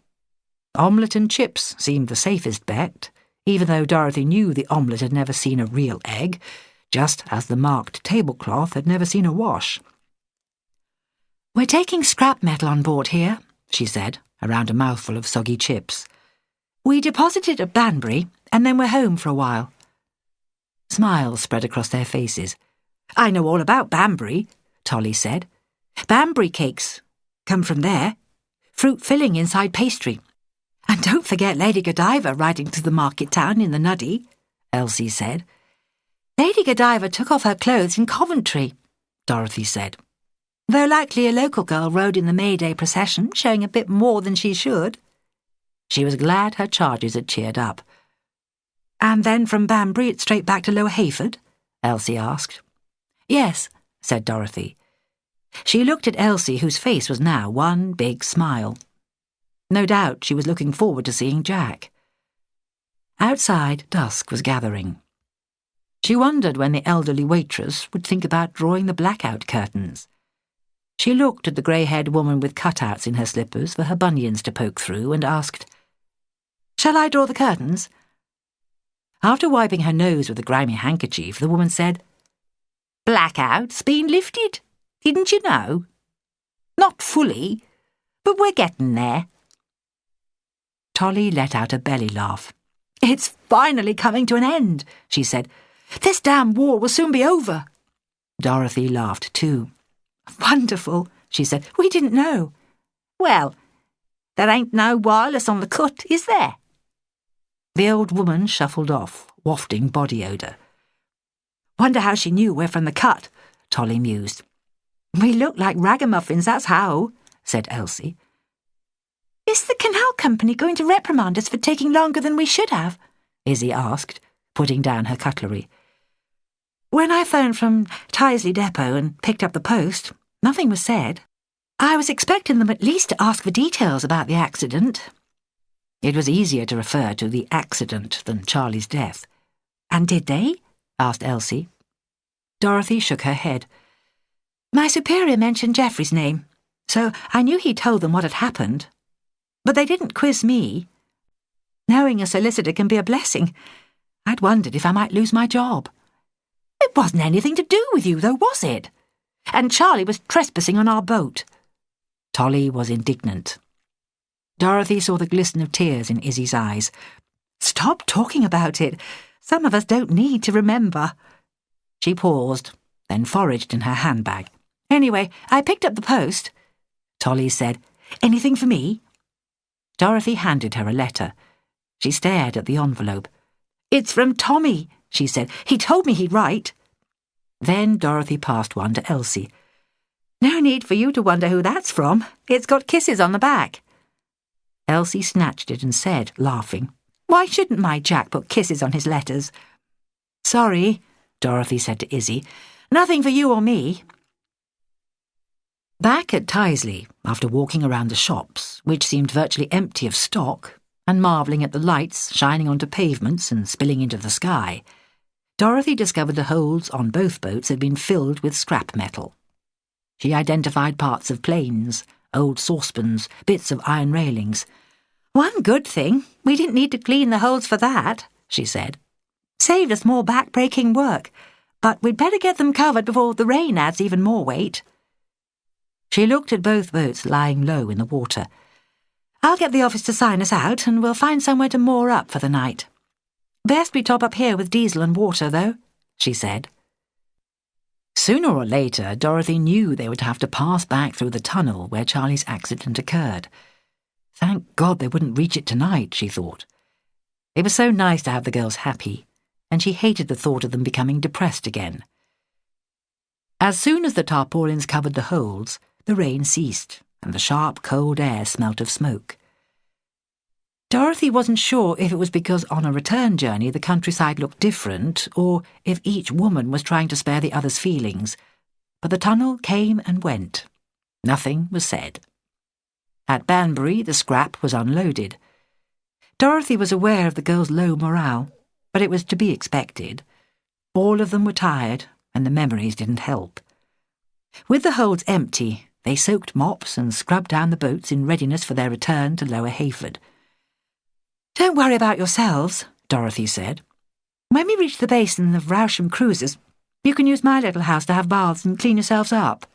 Omelette and chips seemed the safest bet, even though Dorothy knew the omelette had never seen a real egg, just as the marked tablecloth had never seen a wash. "We're taking scrap metal on board here," she said, around a mouthful of soggy chips. "We deposited at Banbury, and then we're home for a while." Smiles spread across their faces. "I know all about Banbury," Tolly said. "Banbury cakes come from there. Fruit filling inside pastry. And don't forget Lady Godiva riding through the market town in the Nuddy," Elsie said. "Lady Godiva took off her clothes in Coventry," Dorothy said. "Though likely a local girl rode in the May Day procession, showing a bit more than she should." She was glad her charges had cheered up. "And then from Banbury it's straight back to Lower Hayford?" Elsie asked. "Yes," said Dorothy. She looked at Elsie, whose face was now one big smile. No doubt she was looking forward to seeing Jack. Outside, dusk was gathering. She wondered when the elderly waitress would think about drawing the blackout curtains. She looked at the grey-haired woman with cutouts in her slippers for her bunions to poke through and asked, "Shall I draw the curtains?" After wiping her nose with a grimy handkerchief, the woman said, "Blackout's been lifted. Didn't you know? Not fully, but we're getting there." Tolly let out a belly laugh. "It's finally coming to an end," she said. "This damn war will soon be over." Dorothy laughed too. "Wonderful," she said. "We didn't know." "Well, there ain't no wireless on the cut, is there?" The old woman shuffled off, wafting body odour. "Wonder how she knew we're from the cut," Tolly mused. "We look like ragamuffins, that's how," said Elsie. "Is the canal company going to reprimand us for taking longer than we should have?" Izzy asked, putting down her cutlery. "When I phoned from Tyseley Depot and picked up the post, nothing was said. I was expecting them at least to ask for details about the accident." It was easier to refer to the accident than Charlie's death. "And did they?" asked Elsie. Dorothy shook her head. My superior mentioned Geoffrey's name, so I knew he'd told them what had happened. But they didn't quiz me. Knowing a solicitor can be a blessing. I'd wondered if I might lose my job. It wasn't anything to do with you, though, was it? And Charlie was trespassing on our boat. Tolly was indignant. Dorothy saw the glisten of tears in Izzy's eyes. Stop talking about it. Some of us don't need to remember. She paused, then foraged in her handbag. Anyway, I picked up the post. Tolly said, Anything for me? Dorothy handed her a letter. She stared at the envelope. It's from Tommy, she said. He told me he'd write. Then Dorothy passed one to Elsie. No need for you to wonder who that's from. It's got kisses on the back. Elsie snatched it and said, laughing, Why shouldn't my Jack put kisses on his letters? Sorry, Dorothy said to Izzy. Nothing for you or me. Back at Tyseley, after walking around the shops, which seemed virtually empty of stock, and marvelling at the lights shining onto pavements and spilling into the sky, Dorothy discovered the holds on both boats had been filled with scrap metal. She identified parts of planes, old saucepans, bits of iron railings. One good thing, we didn't need to clean the holds for that, she said. Saved us more back-breaking work, but we'd better get them covered before the rain adds even more weight. She looked at both boats lying low in the water. I'll get the office to sign us out, and we'll find somewhere to moor up for the night. Best we top up here with diesel and water, though, she said. Sooner or later, Dorothy knew they would have to pass back through the tunnel where Charlie's accident occurred. Thank God they wouldn't reach it tonight, she thought. It was so nice to have the girls happy, and she hated the thought of them becoming depressed again. As soon as the tarpaulins covered the holds, the rain ceased, and the sharp, cold air smelt of smoke. Dorothy wasn't sure if it was because on a return journey the countryside looked different, or if each woman was trying to spare the other's feelings, but the tunnel came and went. Nothing was said. At Banbury, the scrap was unloaded. Dorothy was aware of the girls' low morale, but it was to be expected. All of them were tired, and the memories didn't help. With the holds empty, they soaked mops and scrubbed down the boats in readiness for their return to Lower Hayford. Don't worry about yourselves, Dorothy said. When we reach the basin of Rousham Cruises, you can use my little house to have baths and clean yourselves up.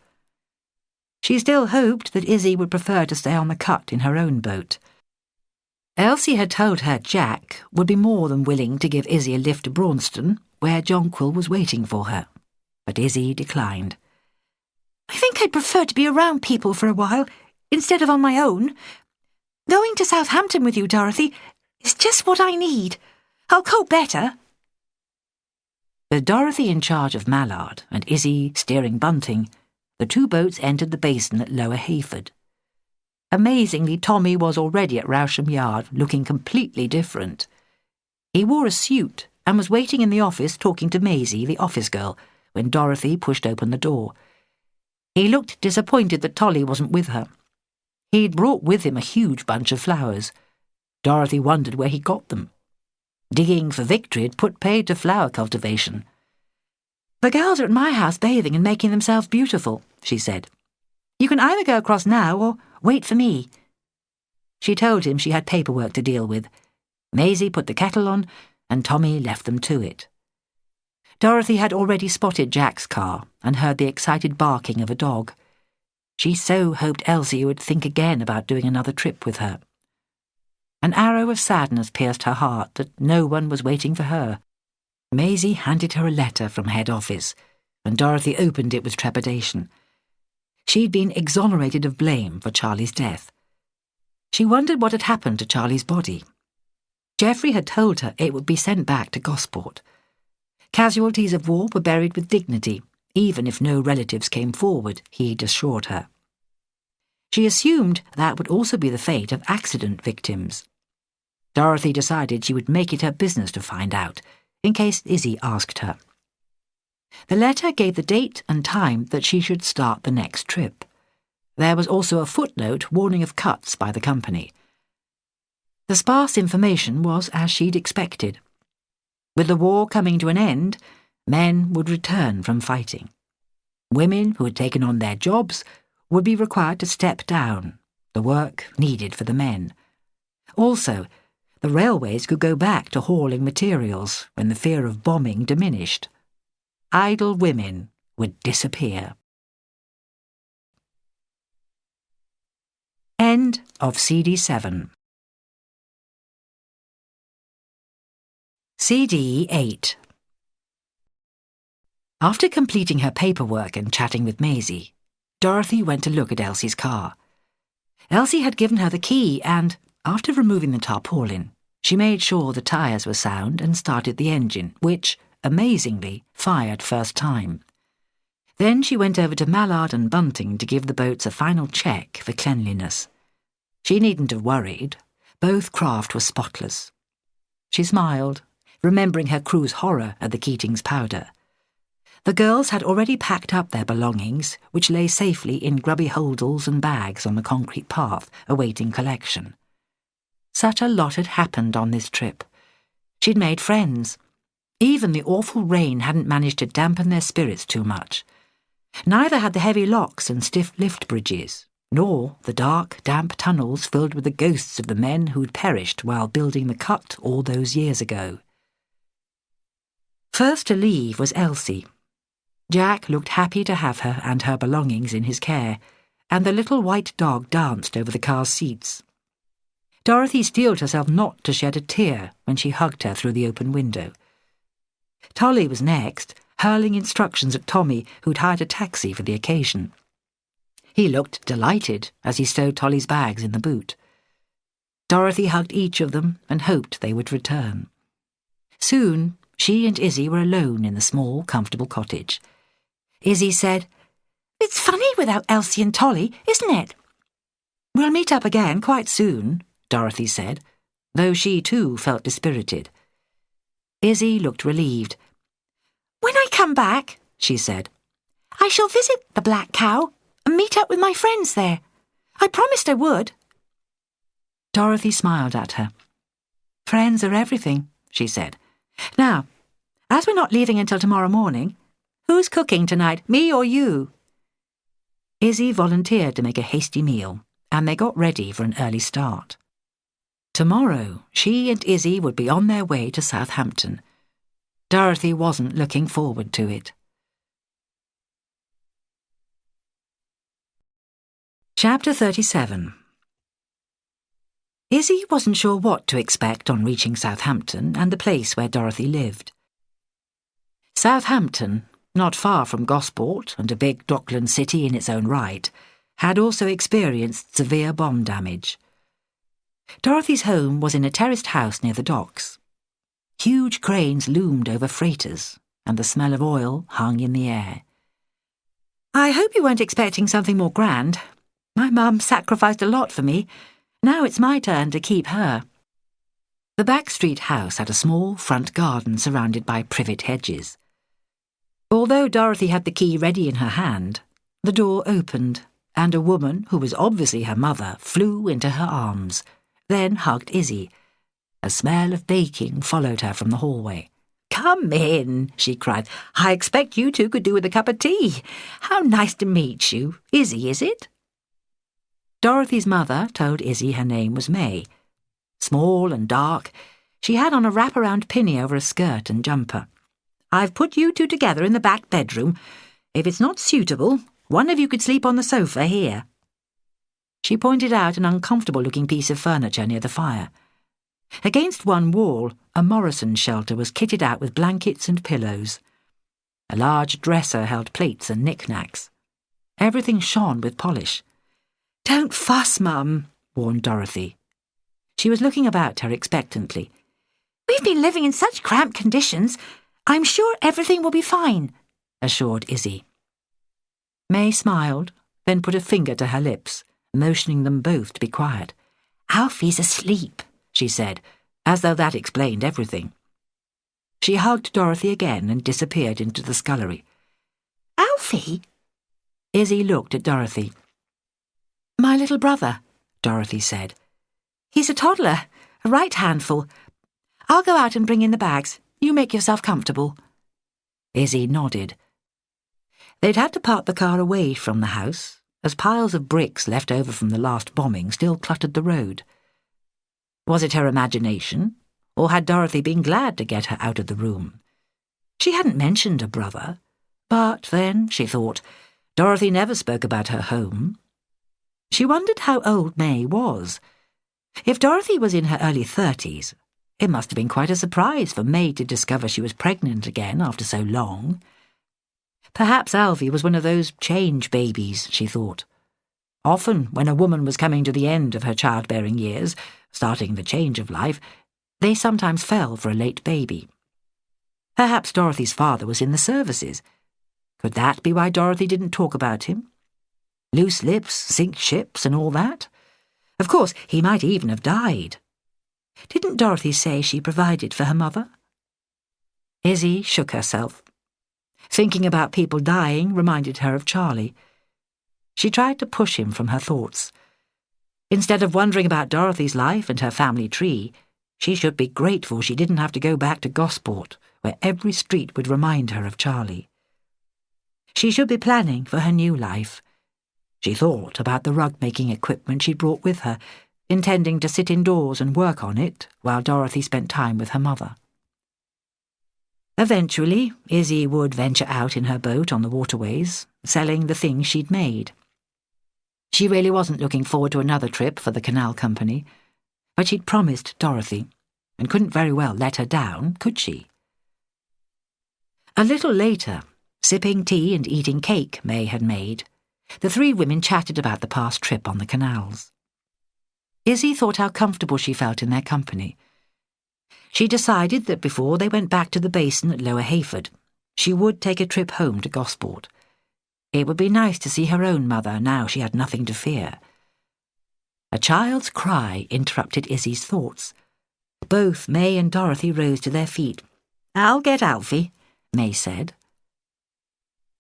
She still hoped that Izzy would prefer to stay on the cut in her own boat. Elsie had told her Jack would be more than willing to give Izzy a lift to Braunston, where Jonquil was waiting for her, but Izzy declined. I think I'd prefer to be around people for a while, instead of on my own. Going to Southampton with you, Dorothy, is just what I need. I'll cope better. With Dorothy in charge of Mallard and Izzy steering Bunting, the two boats entered the basin at Lower Hayford. Amazingly, Tommy was already at Rousham Yard, looking completely different. He wore a suit and was waiting in the office talking to Maisie, the office girl, when Dorothy pushed open the door. He looked disappointed that Tolly wasn't with her. He'd brought with him a huge bunch of flowers. Dorothy wondered where he got them. Digging for victory had put paid to flower cultivation. The girls are at my house bathing and making themselves beautiful, she said. You can either go across now or wait for me. She told him she had paperwork to deal with. Maisie put the kettle on, and Tommy left them to it. Dorothy had already spotted Jack's car and heard the excited barking of a dog. She so hoped Elsie would think again about doing another trip with her. An arrow of sadness pierced her heart that no one was waiting for her. Maisie handed her a letter from head office, and Dorothy opened it with trepidation. She'd been exonerated of blame for Charlie's death. She wondered what had happened to Charlie's body. Geoffrey had told her it would be sent back to Gosport. Casualties of war were buried with dignity, even if no relatives came forward, he'd assured her. She assumed that would also be the fate of accident victims. Dorothy decided she would make it her business to find out, in case Izzy asked her. The letter gave the date and time that she should start the next trip. There was also a footnote warning of cuts by the company. The sparse information was as she'd expected. With the war coming to an end, Men would return from fighting. Women who had taken on their jobs would be required to step down, the work needed for the men. Also, the railways could go back to hauling materials when the fear of bombing diminished. Idle women would disappear. End of CD 7. CD 8. After completing her paperwork and chatting with Maisie, Dorothy went to look at Elsie's car. Elsie had given her the key and, after removing the tarpaulin, she made sure the tyres were sound and started the engine, which, amazingly, fired first time. Then she went over to Mallard and Bunting to give the boats a final check for cleanliness. She needn't have worried. Both craft were spotless. She smiled, remembering her crew's horror at the Keatings powder. The girls had already packed up their belongings, which lay safely in grubby holdalls and bags on the concrete path, awaiting collection. Such a lot had happened on this trip. She'd made friends. Even the awful rain hadn't managed to dampen their spirits too much. Neither had the heavy locks and stiff lift bridges, nor the dark, damp tunnels filled with the ghosts of the men who'd perished while building the cut all those years ago. First to leave was Elsie. Jack looked happy to have her and her belongings in his care, and the little white dog danced over the car's seats. Dorothy steeled herself not to shed a tear when she hugged her through the open window. Tolly was next, hurling instructions at Tommy, who'd hired a taxi for the occasion. He looked delighted as he stowed Tolly's bags in the boot. Dorothy hugged each of them and hoped they would return. Soon, she and Izzy were alone in the small, comfortable cottage. Izzy said, "It's funny without Elsie and Tolly, isn't it?" "We'll meet up again quite soon," Dorothy said, though she too felt dispirited. Izzy looked relieved. "When I come back," she said, "I shall visit the Black Cow and meet up with my friends there. I promised I would." Dorothy smiled at her. "Friends are everything," she said. "Now, as we're not leaving until tomorrow morning, who's cooking tonight, me or you?" Izzy volunteered to make a hasty meal, and they got ready for an early start. Tomorrow, she and Izzy would be on their way to Southampton. Dorothy wasn't looking forward to it. Chapter 37. Izzy wasn't sure what to expect on reaching Southampton and the place where Dorothy lived. Southampton, not far from Gosport and a big dockland city in its own right, had also experienced severe bomb damage. Dorothy's home was in a terraced house near the docks. Huge cranes loomed over freighters, and the smell of oil hung in the air. "I hope you weren't expecting something more grand. My mum sacrificed a lot for me. Now it's my turn to keep her." The back street house had a small front garden surrounded by privet hedges. Although Dorothy had the key ready in her hand, the door opened, and a woman, who was obviously her mother, flew into her arms, then hugged Izzy. A smell of baking followed her from the hallway. "Come in," she cried. "I expect you two could do with a cup of tea. How nice to meet you. Izzy, is it?" Dorothy's mother told Izzy her name was May. Small and dark, she had on a wraparound pinny over a skirt and jumper. "I've put you two together in the back bedroom. If it's not suitable, one of you could sleep on the sofa here." She pointed out an uncomfortable-looking piece of furniture near the fire. Against one wall, a Morrison shelter was kitted out with blankets and pillows. A large dresser held plates and knickknacks. Everything shone with polish. "Don't fuss, Mum," warned Dorothy. She was looking about her expectantly. "We've been living in such cramped conditions. I'm sure everything will be fine," assured Izzy. May smiled, then put a finger to her lips, motioning them both to be quiet. "Alfie's asleep," she said, as though that explained everything. She hugged Dorothy again and disappeared into the scullery. "Alfie?" Izzy looked at Dorothy. "My little brother," Dorothy said. "He's a toddler, a right handful. I'll go out and bring in the bags. You make yourself comfortable." Izzy nodded. They'd had to park the car away from the house, as piles of bricks left over from the last bombing still cluttered the road. Was it her imagination, or had Dorothy been glad to get her out of the room? She hadn't mentioned her brother, but then, she thought, Dorothy never spoke about her home. She wondered how old May was. If Dorothy was in her early 30s, it must have been quite a surprise for May to discover she was pregnant again after so long. Perhaps Alfie was one of those change babies, she thought. Often, when a woman was coming to the end of her childbearing years, starting the change of life, they sometimes fell for a late baby. Perhaps Dorothy's father was in the services. Could that be why Dorothy didn't talk about him? Loose lips, sink ships, and all that? Of course, he might even have died. Didn't Dorothy say she provided for her mother? Izzy shook herself. Thinking about people dying reminded her of Charlie. She tried to push him from her thoughts. Instead of wondering about Dorothy's life and her family tree, she should be grateful she didn't have to go back to Gosport, where every street would remind her of Charlie. She should be planning for her new life. She thought about the rug-making equipment she'd brought with her, intending to sit indoors and work on it while Dorothy spent time with her mother. Eventually, Izzy would venture out in her boat on the waterways, selling the things she'd made. She really wasn't looking forward to another trip for the Canal Company, but she'd promised Dorothy, and couldn't very well let her down, could she? A little later, sipping tea and eating cake May had made, the three women chatted about the past trip on the canals. Izzy thought how comfortable she felt in their company. She decided that before they went back to the basin at Lower Hayford, she would take a trip home to Gosport. It would be nice to see her own mother now she had nothing to fear. A child's cry interrupted Izzy's thoughts. Both May and Dorothy rose to their feet. "I'll get Alfie," May said.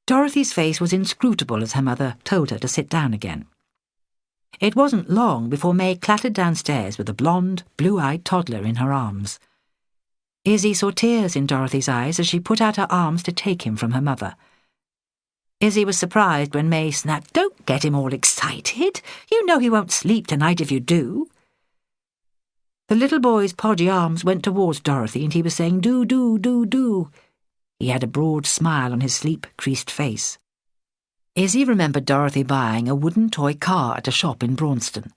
Dorothy's face was inscrutable as her mother told her to sit down again. It wasn't long before May clattered downstairs with a blonde, blue-eyed toddler in her arms. Izzy saw tears in Dorothy's eyes as she put out her arms to take him from her mother. Izzy was surprised when May snapped, "Don't get him all excited. You know he won't sleep tonight if you do." The little boy's podgy arms went towards Dorothy and he was saying, "Do, do, do, do." He had a broad smile on his sleep-creased face. Izzy remembered Dorothy buying a wooden toy car at a shop in Braunston.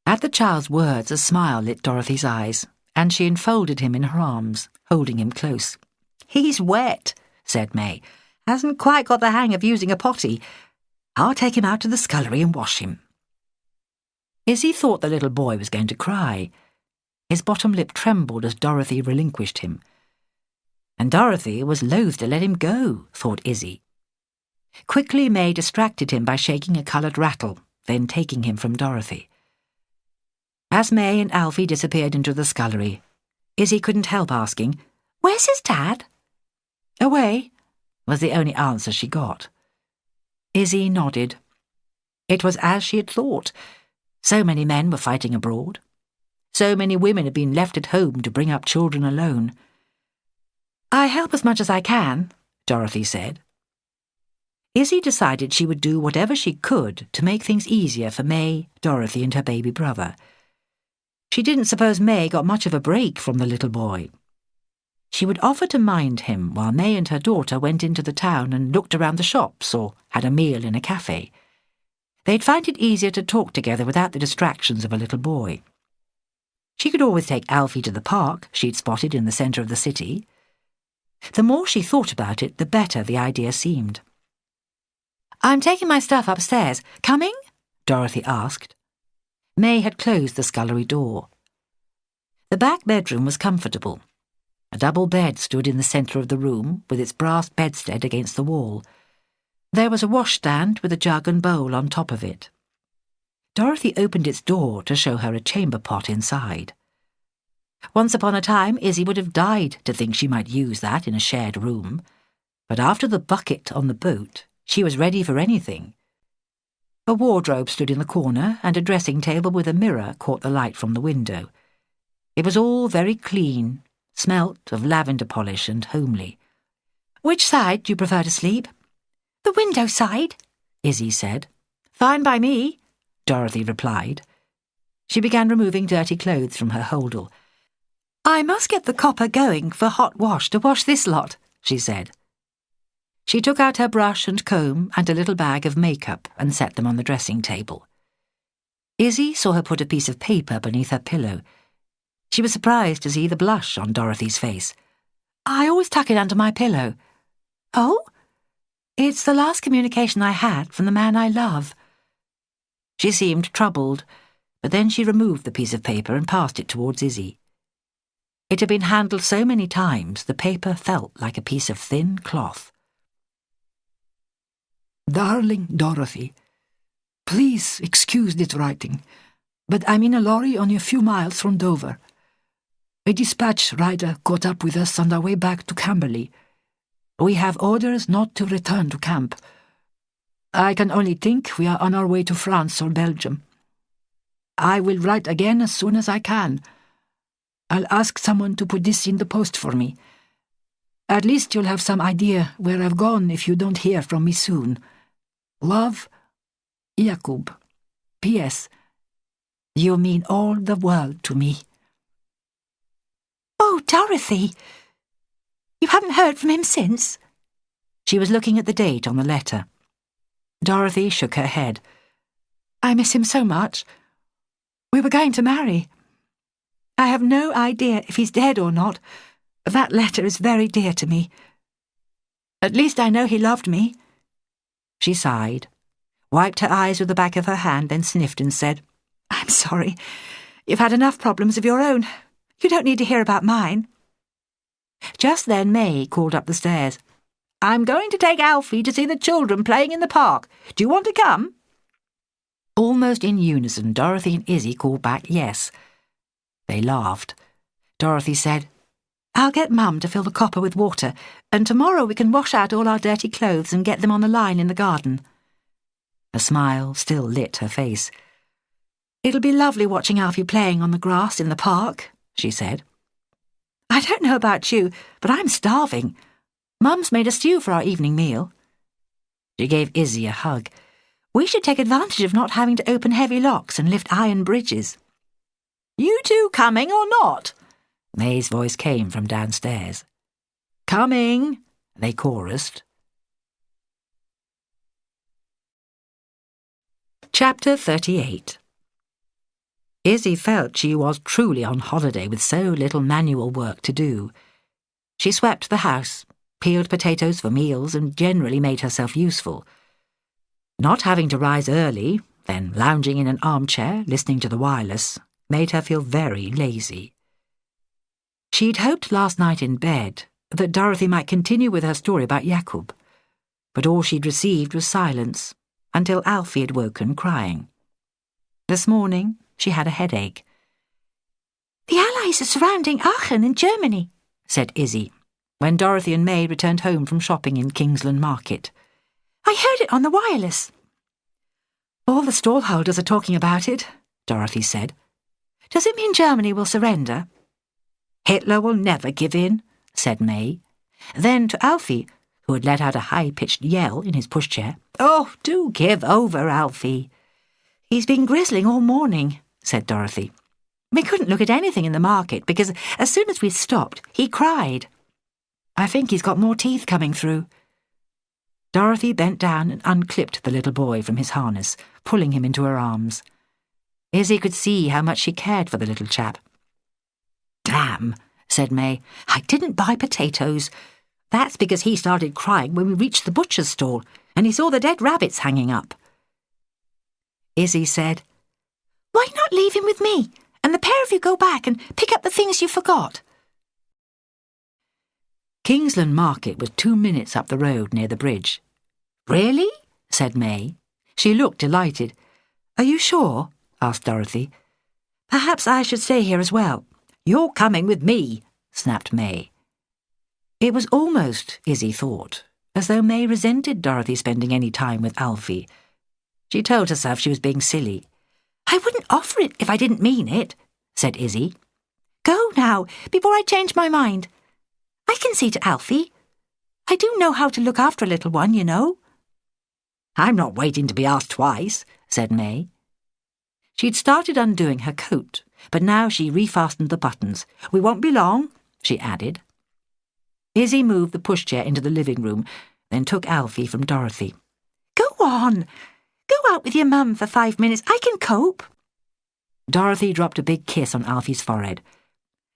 At the child's words, a smile lit Dorothy's eyes, and she enfolded him in her arms, holding him close. "He's wet," said May. "Hasn't quite got the hang of using a potty. I'll take him out to the scullery and wash him." Izzy thought the little boy was going to cry. His bottom lip trembled as Dorothy relinquished him. And Dorothy was loath to let him go, thought Izzy. Quickly, May distracted him by shaking a coloured rattle, then taking him from Dorothy. As May and Alfie disappeared into the scullery, Izzy couldn't help asking, "Where's his dad?" "Away," was the only answer she got. Izzy nodded. It was as she had thought. So many men were fighting abroad. So many women had been left at home to bring up children alone. "I help as much as I can," Dorothy said. Izzy decided she would do whatever she could to make things easier for May, Dorothy, and her baby brother. She didn't suppose May got much of a break from the little boy. She would offer to mind him while May and her daughter went into the town and looked around the shops or had a meal in a cafe. They'd find it easier to talk together without the distractions of a little boy. She could always take Alfie to the park she'd spotted in the centre of the city. The more she thought about it, the better the idea seemed. "I'm taking my stuff upstairs. Coming?" Dorothy asked. May had closed the scullery door. The back bedroom was comfortable. A double bed stood in the centre of the room, with its brass bedstead against the wall. There was a washstand with a jug and bowl on top of it. Dorothy opened its door to show her a chamber pot inside. Once upon a time, Izzy would have died to think she might use that in a shared room. But after the bucket on the boat, she was ready for anything. A wardrobe stood in the corner, and a dressing table with a mirror caught the light from the window. It was all very clean, smelt of lavender polish and homely. Which side do you prefer to sleep? The window side, Izzy said. Fine by me, Dorothy replied. She began removing dirty clothes from her holdall. I must get the copper going for hot wash to wash this lot, she said. She took out her brush and comb and a little bag of makeup and set them on the dressing table. Izzy saw her put a piece of paper beneath her pillow. She was surprised to see the blush on Dorothy's face. I always tuck it under my pillow. Oh? It's the last communication I had from the man I love. She seemed troubled, but then she removed the piece of paper and passed it towards Izzy. It had been handled so many times the paper felt like a piece of thin cloth. Darling Dorothy, please excuse this writing, but I'm in a lorry only a few miles from Dover. A dispatch rider caught up with us on our way back to Camberley. We have orders not to return to camp. I can only think we are on our way to France or Belgium. I will write again as soon as I can. I'll ask someone to put this in the post for me. At least you'll have some idea where I've gone if you don't hear from me soon. Love, Jakub. P.S. You mean all the world to me. Oh, Dorothy! You haven't heard from him since? She was looking at the date on the letter. Dorothy shook her head. I miss him so much. We were going to marry. I have no idea if he's dead or not. That letter is very dear to me. At least I know he loved me. She sighed, wiped her eyes with the back of her hand, then sniffed and said, I'm sorry. You've had enough problems of your own. You don't need to hear about mine. Just then May called up the stairs. I'm going to take Alfie to see the children playing in the park. Do you want to come? Almost in unison, Dorothy and Izzy called back yes. They laughed. Dorothy said, I'll get Mum to fill the copper with water, and tomorrow we can wash out all our dirty clothes and get them on the line in the garden. A smile still lit her face. It'll be lovely watching Alfie playing on the grass in the park, she said. I don't know about you, but I'm starving. Mum's made a stew for our evening meal. She gave Izzy a hug. We should take advantage of not having to open heavy locks and lift iron bridges. You two coming or not? May's voice came from downstairs. Coming, they chorused. Chapter 38. Izzy felt she was truly on holiday with so little manual work to do. She swept the house, peeled potatoes for meals, and generally made herself useful. Not having to rise early, then lounging in an armchair, listening to the wireless, made her feel very lazy. She'd hoped last night in bed that Dorothy might continue with her story about Jakub, but all she'd received was silence, until Alfie had woken crying. This morning, she had a headache. The Allies are surrounding Aachen in Germany, said Izzy, when Dorothy and May returned home from shopping in Kingsland Market. I heard it on the wireless. All the stallholders are talking about it, Dorothy said. Does it mean Germany will surrender? Hitler will never give in, said May. Then to Alfie, who had let out a high-pitched yell in his pushchair, Oh, do give over, Alfie. He's been grizzling all morning, said Dorothy. We couldn't look at anything in the market because as soon as we stopped, he cried. I think he's got more teeth coming through. Dorothy bent down and unclipped the little boy from his harness, pulling him into her arms. Izzy could see how much she cared for the little chap. Damn, said May, I didn't buy potatoes. That's because he started crying when we reached the butcher's stall and he saw the dead rabbits hanging up. Izzy said, Why not leave him with me, and the pair of you go back and pick up the things you forgot? Kingsland Market was 2 minutes up the road near the bridge. Really? Said May. She looked delighted. Are you sure? Asked Dorothy. Perhaps I should stay here as well. You're coming with me, snapped May. It was almost, Izzy thought, as though May resented Dorothy spending any time with Alfie. She told herself she was being silly. I wouldn't offer it if I didn't mean it, said Izzy. Go now, before I change my mind. I can see to Alfie. I do know how to look after a little one, you know. I'm not waiting to be asked twice, said May. She'd started undoing her coat, but now she refastened the buttons. We won't be long, she added. Izzy moved the pushchair into the living room, then took Alfie from Dorothy. Go on. Go out with your mum for 5 minutes. I can cope. Dorothy dropped a big kiss on Alfie's forehead.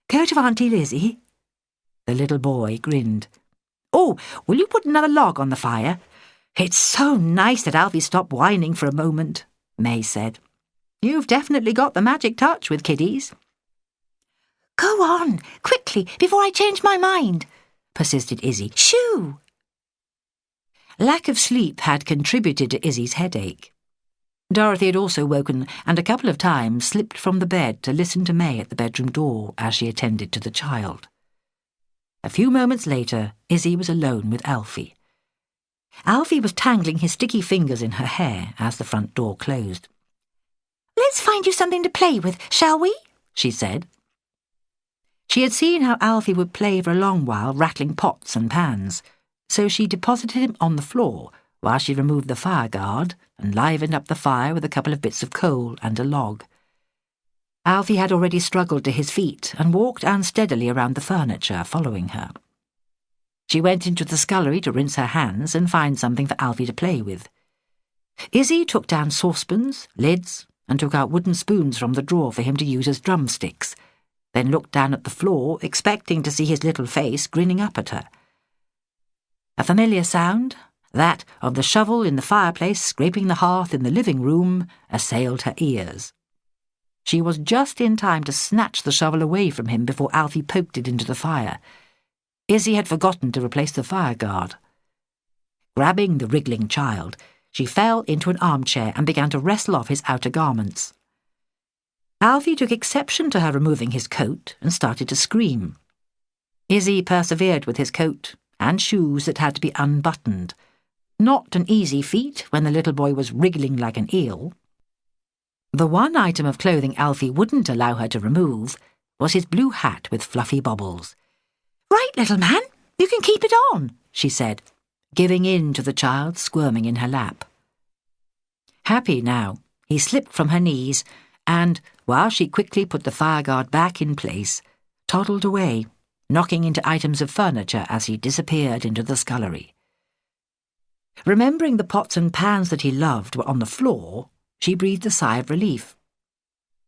Go to Auntie Lizzie. The little boy grinned. Oh, will you put another log on the fire? It's so nice that Alfie stopped whining for a moment, May said. You've definitely got the magic touch with kiddies. Go on, quickly, before I change my mind, persisted Izzy. Shoo! Lack of sleep had contributed to Izzy's headache. Dorothy had also woken and a couple of times slipped from the bed to listen to May at the bedroom door as she attended to the child. A few moments later, Izzy was alone with Alfie. Alfie was tangling his sticky fingers in her hair as the front door closed. Let's find you something to play with, shall we? She said. She had seen how Alfie would play for a long while rattling pots and pans, so she deposited him on the floor while she removed the fire guard and livened up the fire with a couple of bits of coal and a log. Alfie had already struggled to his feet and walked unsteadily around the furniture, following her. She went into the scullery to rinse her hands and find something for Alfie to play with. Izzy took down saucepans, lids, and took out wooden spoons from the drawer for him to use as drumsticks, then looked down at the floor, expecting to see his little face grinning up at her. A familiar sound, that of the shovel in the fireplace scraping the hearth in the living room, assailed her ears. She was just in time to snatch the shovel away from him before Alfie poked it into the fire. Izzy had forgotten to replace the fire guard. Grabbing the wriggling child, she fell into an armchair and began to wrestle off his outer garments. Alfie took exception to her removing his coat and started to scream. Izzy persevered with his coat and shoes that had to be unbuttoned. Not an easy feat when the little boy was wriggling like an eel. The one item of clothing Alfie wouldn't allow her to remove was his blue hat with fluffy bobbles. Right, little man, you can keep it on, she said, giving in to the child squirming in her lap. Happy now, he slipped from her knees and, while she quickly put the fireguard back in place, toddled away, knocking into items of furniture as he disappeared into the scullery. Remembering the pots and pans that he loved were on the floor, she breathed a sigh of relief.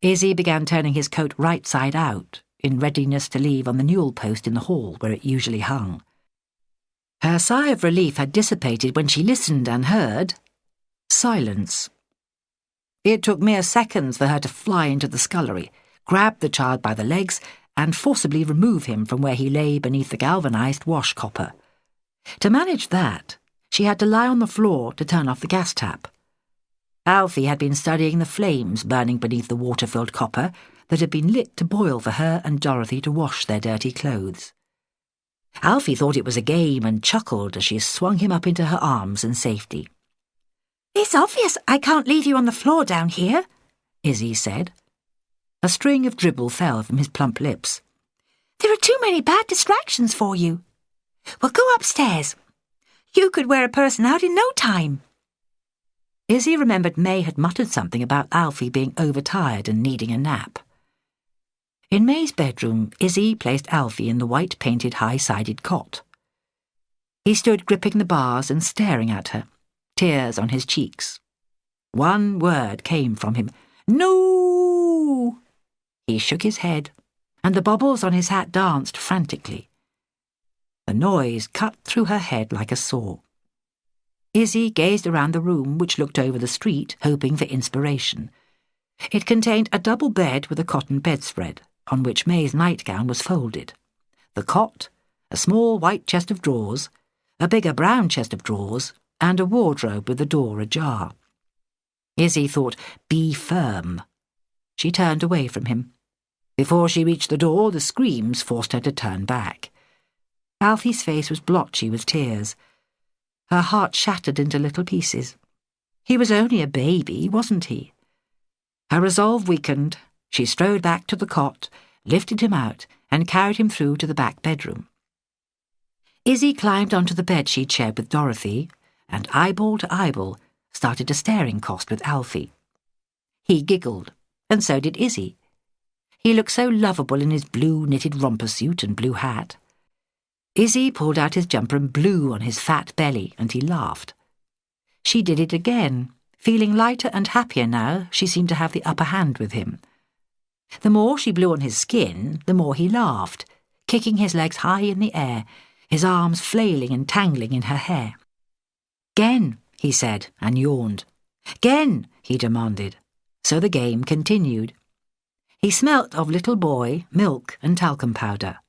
Izzy began turning his coat right side out, in readiness to leave on the newel post in the hall where it usually hung. Her sigh of relief had dissipated when she listened and heard silence. It took mere seconds for her to fly into the scullery, grab the child by the legs, and forcibly remove him from where he lay beneath the galvanized wash copper. To manage that, she had to lie on the floor to turn off the gas tap. Alfie had been studying the flames burning beneath the water-filled copper that had been lit to boil for her and Dorothy to wash their dirty clothes. Alfie thought it was a game and chuckled as she swung him up into her arms in safety. It's obvious I can't leave you on the floor down here, Izzy said. A string of dribble fell from his plump lips. There are too many bad distractions for you. Well, go upstairs. You could wear a person out in no time. Izzy remembered May had muttered something about Alfie being overtired and needing a nap. In May's bedroom, Izzy placed Alfie in the white-painted high-sided cot. He stood gripping the bars and staring at her, tears on his cheeks. One word came from him. No! He shook his head, and the bobbles on his hat danced frantically. The noise cut through her head like a saw. Izzy gazed around the room, which looked over the street, hoping for inspiration. It contained a double bed with a cotton bedspread, on which May's nightgown was folded. The cot, a small white chest of drawers, a bigger brown chest of drawers, and a wardrobe with the door ajar. Izzy thought, be firm. She turned away from him. Before she reached the door, the screams forced her to turn back. Alfie's face was blotchy with tears. Her heart shattered into little pieces. He was only a baby, wasn't he? Her resolve weakened. She strode back to the cot, lifted him out, and carried him through to the back bedroom. Izzy climbed onto the bed she'd shared with Dorothy, and eyeball to eyeball started a staring cost with Alfie. He giggled, and so did Izzy. He looked so lovable in his blue knitted romper suit and blue hat. Izzy pulled out his jumper and blew on his fat belly, and he laughed. She did it again, feeling lighter and happier now she seemed to have the upper hand with him. The more she blew on his skin, the more he laughed, kicking his legs high in the air, his arms flailing and tangling in her hair. "'Gen," he said, and yawned. "'Gen," he demanded. So the game continued. He smelt of little boy, milk and talcum powder.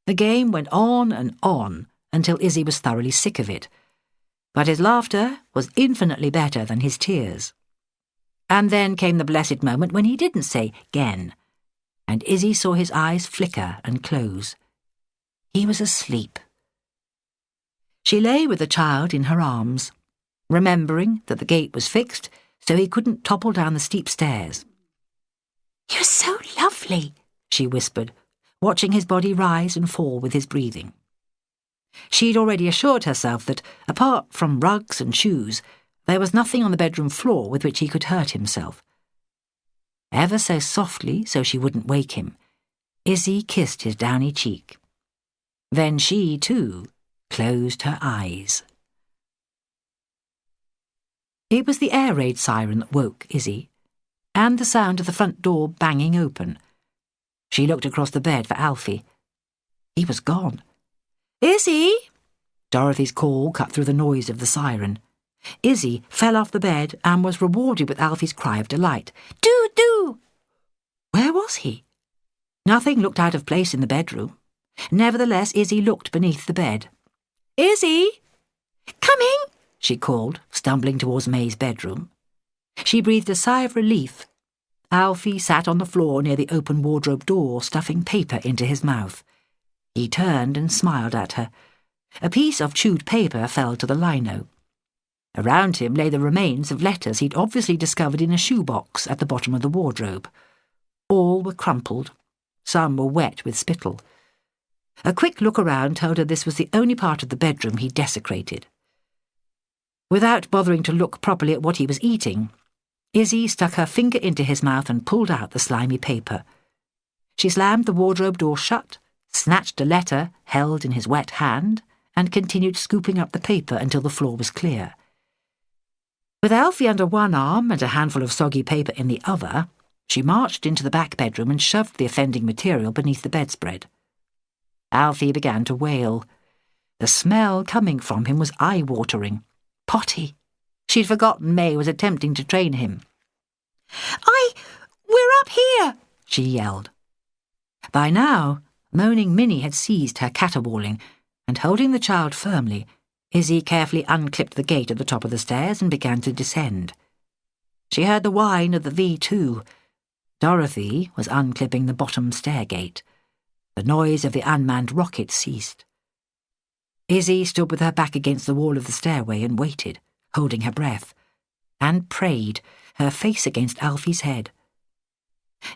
The game went on and on until Izzy was thoroughly sick of it, but his laughter was infinitely better than his tears. And then came the blessed moment when he didn't say "gen," and Izzy saw his eyes flicker and close. He was asleep. She lay with the child in her arms, remembering that the gate was fixed so he couldn't topple down the steep stairs. "You're so lovely," she whispered, watching his body rise and fall with his breathing. She'd already assured herself that, apart from rugs and shoes, there was nothing on the bedroom floor with which he could hurt himself. Ever so softly, so she wouldn't wake him, Izzy kissed his downy cheek. Then she, too, closed her eyes. It was the air raid siren that woke Izzy, and the sound of the front door banging open. She looked across the bed for Alfie. He was gone. "Izzy!" Dorothy's call cut through the noise of the siren. Izzy fell off the bed and was rewarded with Alfie's cry of delight. "Do!" Where was he? Nothing looked out of place in the bedroom. Nevertheless, Izzy looked beneath the bed. "Izzy!" "Coming!" she called, stumbling towards May's bedroom. She breathed a sigh of relief. Alfie sat on the floor near the open wardrobe door, stuffing paper into his mouth. He turned and smiled at her. A piece of chewed paper fell to the lino. Around him lay the remains of letters he'd obviously discovered in a shoebox at the bottom of the wardrobe. All were crumpled. Some were wet with spittle. A quick look around told her this was the only part of the bedroom he'd desecrated. Without bothering to look properly at what he was eating, Izzy stuck her finger into his mouth and pulled out the slimy paper. She slammed the wardrobe door shut, snatched a letter held in his wet hand, and continued scooping up the paper until the floor was clear. With Alfie under one arm and a handful of soggy paper in the other, she marched into the back bedroom and shoved the offending material beneath the bedspread. Alfie began to wail. The smell coming from him was eye-watering. Potty. She'd forgotten May was attempting to train him. We're up here," she yelled. By now, moaning Minnie had seized her caterwauling, and holding the child firmly, Izzy carefully unclipped the gate at the top of the stairs and began to descend. She heard the whine of the V2. Dorothy was unclipping the bottom stair gate. The noise of the unmanned rocket ceased. Izzy stood with her back against the wall of the stairway and waited, holding her breath, and prayed, her face against Alfie's head.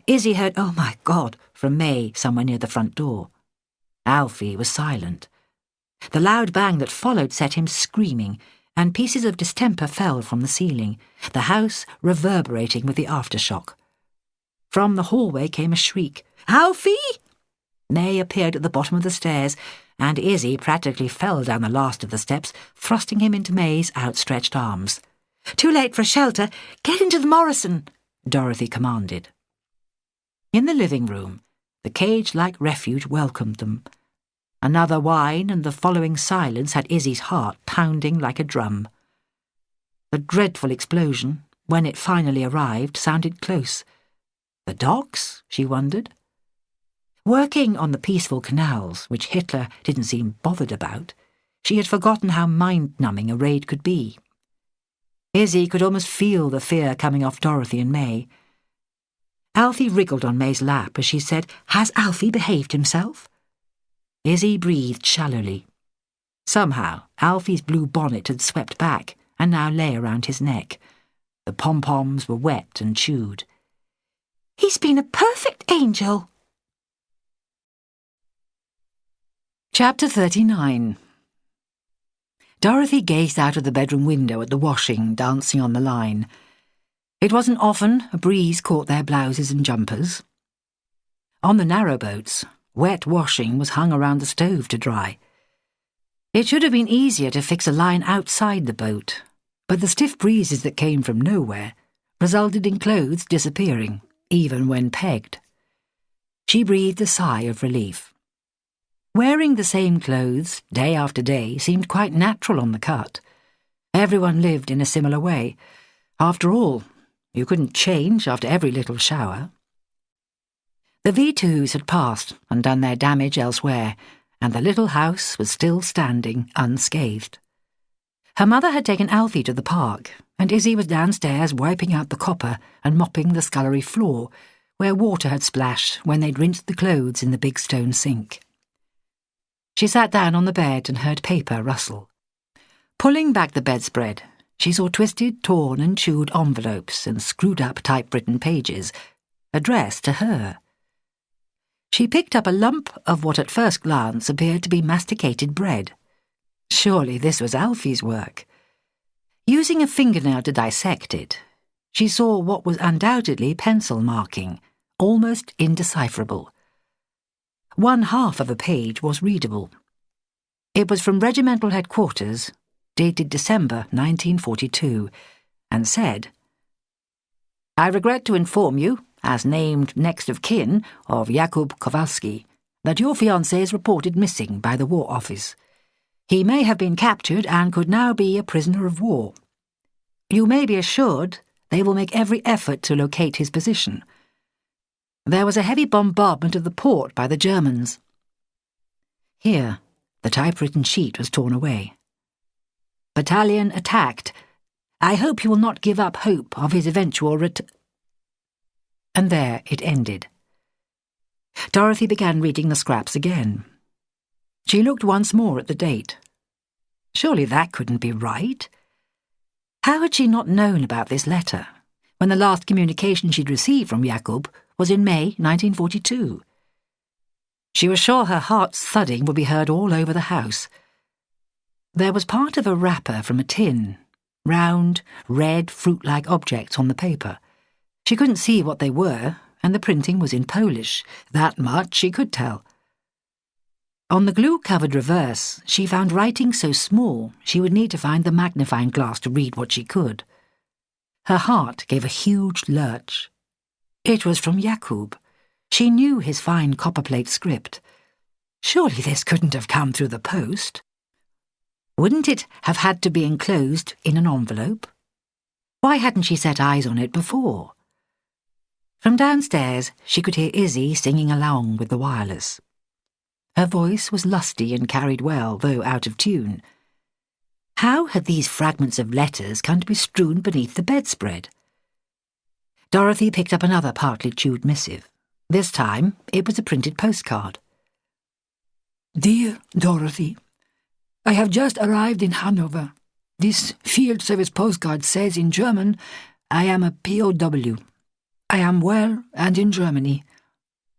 Izzy heard "Oh my God" from May somewhere near the front door. Alfie was silent. The loud bang that followed set him screaming, and pieces of distemper fell from the ceiling, the house reverberating with the aftershock. From the hallway came a shriek. "Alfie!" May appeared at the bottom of the stairs, and Izzy practically fell down the last of the steps, thrusting him into May's outstretched arms. "Too late for shelter. Get into the Morrison," Dorothy commanded. In the living room, the cage-like refuge welcomed them. Another whine and the following silence had Izzy's heart pounding like a drum. The dreadful explosion, when it finally arrived, sounded close. The docks, she wondered. Working on the peaceful canals, which Hitler didn't seem bothered about, she had forgotten how mind-numbing a raid could be. Izzy could almost feel the fear coming off Dorothy and May. Alfie wriggled on May's lap as she said, "Has Alfie behaved himself?" Izzy breathed shallowly. Somehow, Alfie's blue bonnet had swept back and now lay around his neck. The pom-poms were wet and chewed. "He's been a perfect angel." Chapter 39. Dorothy gazed out of the bedroom window at the washing dancing on the line. It wasn't often a breeze caught their blouses and jumpers. On the narrowboats, wet washing was hung around the stove to dry. It should have been easier to fix a line outside the boat, but the stiff breezes that came from nowhere resulted in clothes disappearing, even when pegged. She breathed a sigh of relief. Wearing the same clothes day after day seemed quite natural on the cut. Everyone lived in a similar way. After all, you couldn't change after every little shower. The V2s had passed and done their damage elsewhere, and the little house was still standing unscathed. Her mother had taken Alfie to the park, and Izzy was downstairs wiping out the copper and mopping the scullery floor, where water had splashed when they'd rinsed the clothes in the big stone sink. She sat down on the bed and heard paper rustle. Pulling back the bedspread, she saw twisted, torn and chewed envelopes and screwed-up typewritten pages, addressed to her. She picked up a lump of what at first glance appeared to be masticated bread. Surely this was Alfie's work. Using a fingernail to dissect it, she saw what was undoubtedly pencil marking, almost indecipherable. One half of a page was readable. It was from regimental headquarters, dated December 1942, and said, "I regret to inform you, as named next of kin of Jakub Kowalski, that your fiancé is reported missing by the War Office. He may have been captured and could now be a prisoner of war. You may be assured they will make every effort to locate his position. There was a heavy bombardment of the port by the Germans." Here, the typewritten sheet was torn away. "Battalion attacked. I hope you will not give up hope of his eventual And there it ended. Dorothy began reading the scraps again. She looked once more at the date. Surely that couldn't be right. How had she not known about this letter, when the last communication she'd received from Jakub was in May 1942? She was sure her heart's thudding would be heard all over the house. There was part of a wrapper from a tin, round, red, fruit-like objects on the paper. She couldn't see what they were, and the printing was in Polish. That much she could tell. On the glue-covered reverse, she found writing so small she would need to find the magnifying glass to read what she could. Her heart gave a huge lurch. It was from Jakub. She knew his fine copperplate script. Surely this couldn't have come through the post. Wouldn't it have had to be enclosed in an envelope? Why hadn't she set eyes on it before? From downstairs, she could hear Izzy singing along with the wireless. Her voice was lusty and carried well, though out of tune. How had these fragments of letters come to be strewn beneath the bedspread? Dorothy picked up another partly chewed missive. This time, it was a printed postcard. "Dear Dorothy, I have just arrived in Hanover. This field service postcard says in German, I am a POW. I am well and in Germany.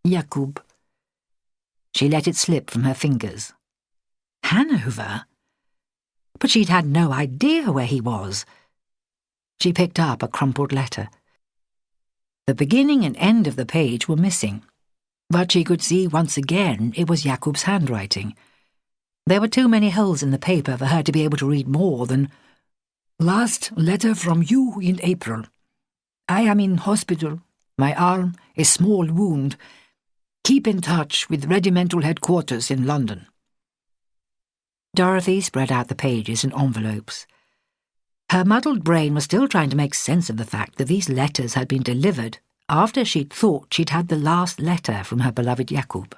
Jakub." She let it slip from her fingers. Hanover? But she'd had no idea where he was. She picked up a crumpled letter. The beginning and end of the page were missing, but she could see once again it was Jakub's handwriting. There were too many holes in the paper for her to be able to read more than, "Last letter from you in April. I am in hospital. My arm, a small wound. Keep in touch with regimental headquarters in London." Dorothy spread out the pages and envelopes. Her muddled brain was still trying to make sense of the fact that these letters had been delivered after she'd thought she'd had the last letter from her beloved Jakub.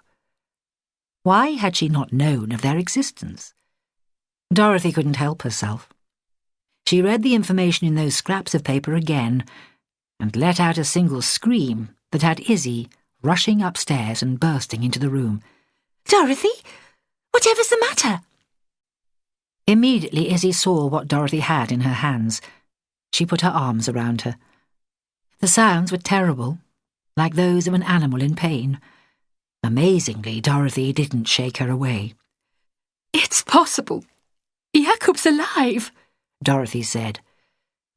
Why had she not known of their existence? Dorothy couldn't help herself. She read the information in those scraps of paper again and let out a single scream that had Izzy rushing upstairs and bursting into the room. "Dorothy, whatever's the matter?" Immediately Izzy saw what Dorothy had in her hands. She put her arms around her. The sounds were terrible, like those of an animal in pain. Amazingly, Dorothy didn't shake her away. It's possible. Jakub's alive, Dorothy said,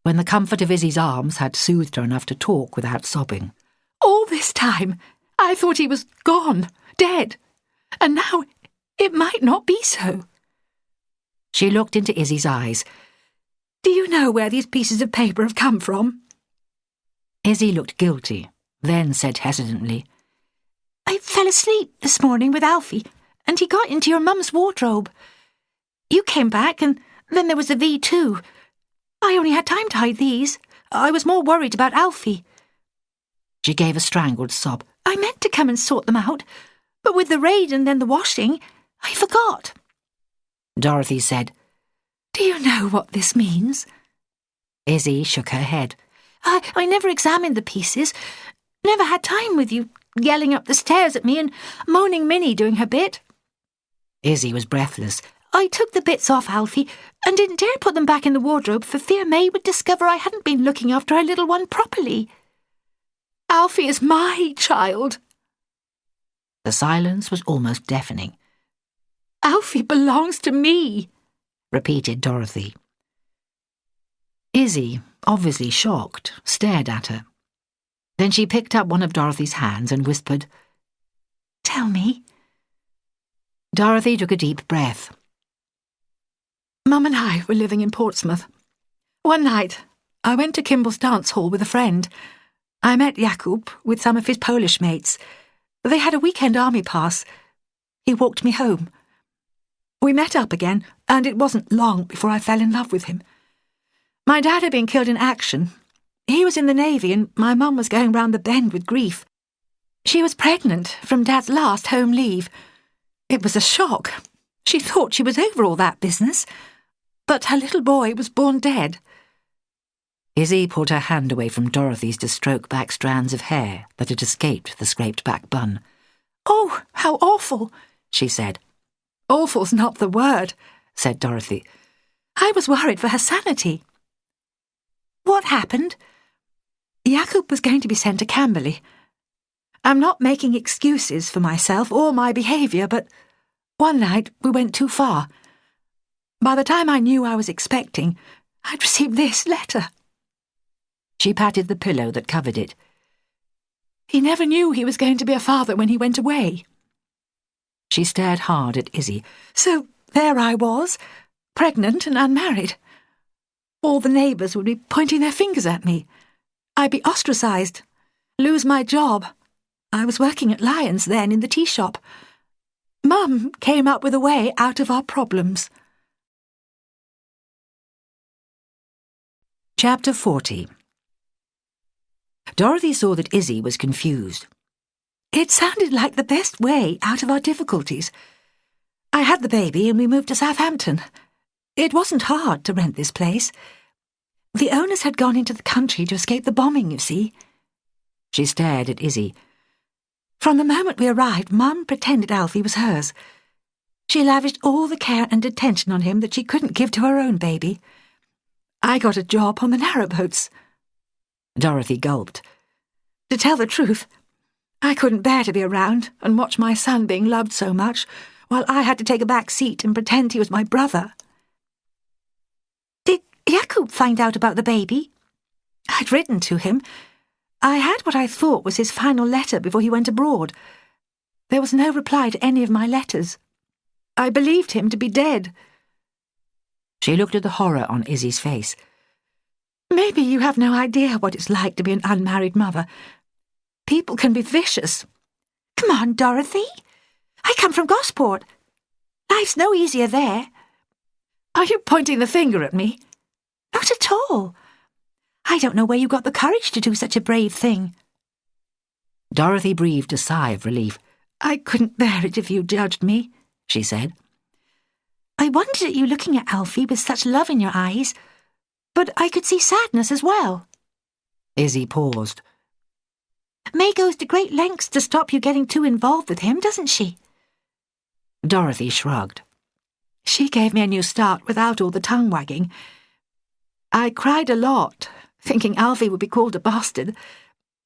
when the comfort of Izzy's arms had soothed her enough to talk without sobbing. All this time, I thought he was gone, dead, and now it might not be so. She looked into Izzy's eyes. Do you know where these pieces of paper have come from? Izzy looked guilty, then said hesitantly, I fell asleep this morning with Alfie, and he got into your mum's wardrobe. You came back, and then there was the V2. I only had time to hide these. I was more worried about Alfie. She gave a strangled sob. I meant to come and sort them out, but with the raid and then the washing, I forgot. Dorothy said, Do you know what this means? Izzy shook her head. I never examined the pieces. Never had time with you, yelling up the stairs at me and moaning Minnie doing her bit. Izzy was breathless. I took the bits off Alfie and didn't dare put them back in the wardrobe for fear May would discover I hadn't been looking after her little one properly. Alfie is my child. The silence was almost deafening. Alfie belongs to me, repeated Dorothy. Izzy, obviously shocked, stared at her. Then she picked up one of Dorothy's hands and whispered, Tell me. Dorothy took a deep breath. Mum and I were living in Portsmouth. One night, I went to Kimball's dance hall with a friend. I met Jakub with some of his Polish mates. They had a weekend army pass. He walked me home. We met up again, and it wasn't long before I fell in love with him. My dad had been killed in action. He was in the Navy, and my mum was going round the bend with grief. She was pregnant from Dad's last home leave. It was a shock. She thought she was over all that business, but her little boy was born dead. Izzy pulled her hand away from Dorothy's to stroke back strands of hair that had escaped the scraped-back bun. Oh, how awful, she said. Awful's not the word, said Dorothy. I was worried for her sanity. What happened? Jakub was going to be sent to Camberley. I'm not making excuses for myself or my behaviour, but one night we went too far. By the time I knew I was expecting, I'd received this letter. She patted the pillow that covered it. He never knew he was going to be a father when he went away. She stared hard at Izzy. So there I was, pregnant and unmarried. All the neighbours would be pointing their fingers at me. I'd be ostracised, lose my job. I was working at Lyons then in the tea shop. Mum came up with a way out of our problems. Chapter 40. Dorothy saw that Izzy was confused. It sounded like the best way out of our difficulties. I had the baby and we moved to Southampton. It wasn't hard to rent this place. The owners had gone into the country to escape the bombing, you see. She stared at Izzy. From the moment we arrived, Mum pretended Alfie was hers. She lavished all the care and attention on him that she couldn't give to her own baby. I got a job on the narrowboats. Dorothy gulped. To tell the truth, I couldn't bear to be around and watch my son being loved so much, while I had to take a back seat and pretend he was my brother. Did Jakub find out about the baby? I'd written to him. I had what I thought was his final letter before he went abroad. There was no reply to any of my letters. I believed him to be dead. She looked at the horror on Izzy's face. Maybe you have no idea what it's like to be an unmarried mother. People can be vicious. Come on, Dorothy. I come from Gosport. Life's no easier there. Are you pointing the finger at me? Not at all. I don't know where you got the courage to do such a brave thing. Dorothy breathed a sigh of relief. I couldn't bear it if you judged me, she said. I wondered at you looking at Alfie with such love in your eyes, but I could see sadness as well. Izzy paused. May goes to great lengths to stop you getting too involved with him, doesn't she? Dorothy shrugged. She gave me a new start without all the tongue-wagging. I cried a lot, thinking Alfie would be called a bastard.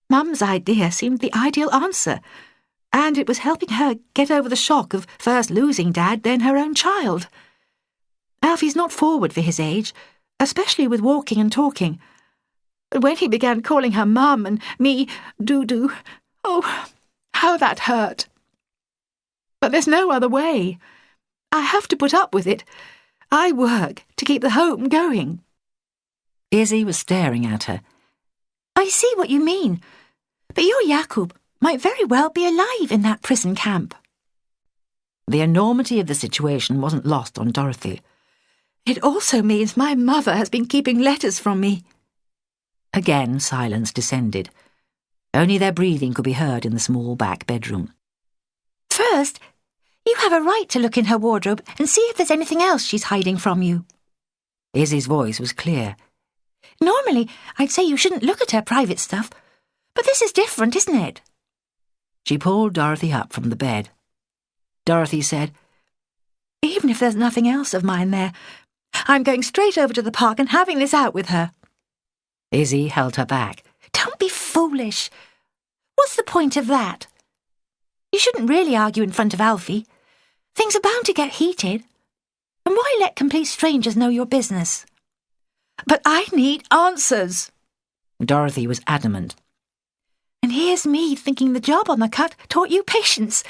Mum's idea seemed the ideal answer. and it was helping her get over the shock of first losing Dad, then her own child. Alfie's not forward for his age, especially with walking and talking. But when he began calling her Mum and me Doo-Doo, oh, how that hurt. But there's no other way. I have to put up with it. I work to keep the home going. Izzy was staring at her. I see what you mean, but your Jakub might very well be alive in that prison camp. The enormity of the situation wasn't lost on Dorothy. It also means my mother has been keeping letters from me. Again silence descended. Only their breathing could be heard in the small back bedroom. First, you have a right to look in her wardrobe and see if there's anything else she's hiding from you. Izzy's voice was clear. Normally, I'd say you shouldn't look at her private stuff, but this is different, isn't it? She pulled Dorothy up from the bed. Dorothy said, Even if there's nothing else of mine there, I'm going straight over to the park and having this out with her. Izzy held her back. Don't be foolish. What's the point of that? You shouldn't really argue in front of Alfie. Things are bound to get heated. And why let complete strangers know your business? But I need answers. Dorothy was adamant. And here's me thinking the job on the cut taught you patience.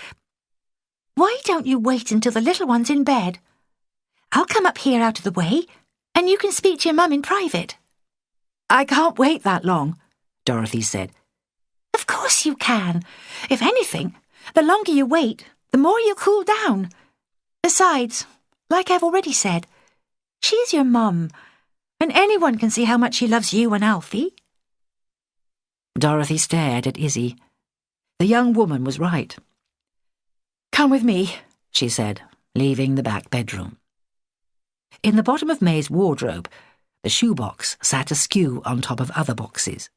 Why don't you wait until the little one's in bed? I'll come up here out of the way, and you can speak to your mum in private. I can't wait that long, Dorothy said. Of course you can. If anything, the longer you wait, the more you'll cool down. Besides, like I've already said, she's your mum, and anyone can see how much she loves you and Alfie. Dorothy stared at Izzy. The young woman was right. Come with me, she said, leaving the back bedroom. In the bottom of May's wardrobe, the shoebox sat askew on top of other boxes.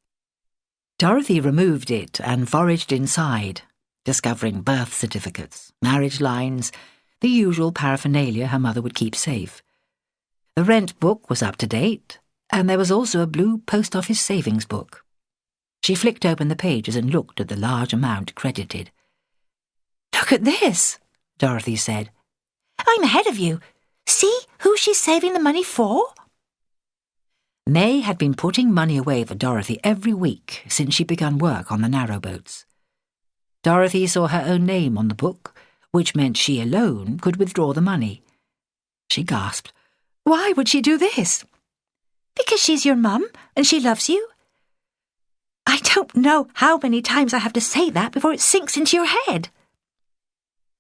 Dorothy removed it and foraged inside, discovering birth certificates, marriage lines, the usual paraphernalia her mother would keep safe. The rent book was up to date, and there was also a blue post office savings book. She flicked open the pages and looked at the large amount credited. Look at this, Dorothy said. I'm ahead of you. See who she's saving the money for? May had been putting money away for Dorothy every week since she began work on the narrowboats. Dorothy saw her own name on the book, which meant she alone could withdraw the money. She gasped. Why would she do this? Because she's your mum and she loves you. I don't know how many times I have to say that before it sinks into your head.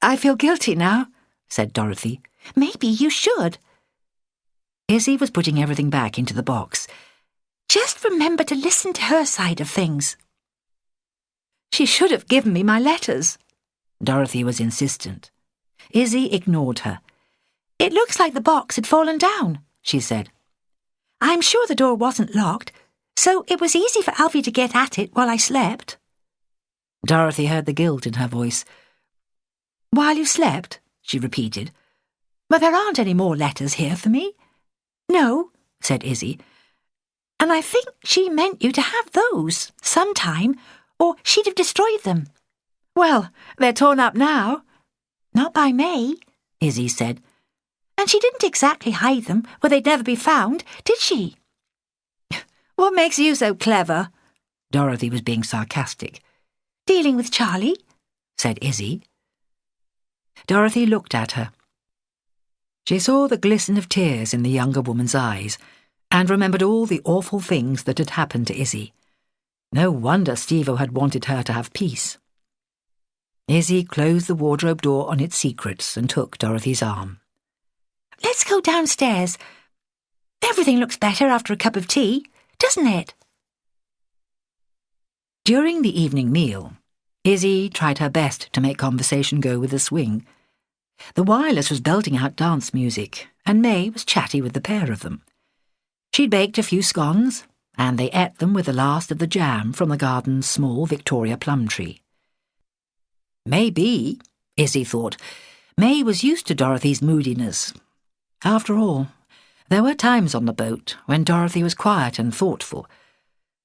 I feel guilty now, said Dorothy. Maybe you should. Izzy was putting everything back into the box. Just remember to listen to her side of things. She should have given me my letters. Dorothy was insistent. Izzy ignored her. It looks like the box had fallen down, she said. I'm sure the door wasn't locked, so it was easy for Alfie to get at it while I slept. Dorothy heard the guilt in her voice. While you slept, she repeated. But there aren't any more letters here for me. No, said Izzy. And I think she meant you to have those sometime, or she'd have destroyed them. Well, they're torn up now. Not by May, Izzy said. And she didn't exactly hide them where they'd never be found, did she? What makes you so clever? Dorothy was being sarcastic. Dealing with Charlie, said Izzy. Dorothy looked at her. She saw the glisten of tears in the younger woman's eyes and remembered all the awful things that had happened to Izzy. No wonder Steve-O had wanted her to have peace. Izzy closed the wardrobe door on its secrets and took Dorothy's arm. Let's go downstairs. Everything looks better after a cup of tea, doesn't it? During the evening meal, Izzy tried her best to make conversation go with a swing. The wireless was belting out dance music, and May was chatty with the pair of them. She'd baked a few scones, and they ate them with the last of the jam from the garden's small Victoria plum tree. Maybe, Izzy thought, May was used to Dorothy's moodiness. After all, there were times on the boat when Dorothy was quiet and thoughtful.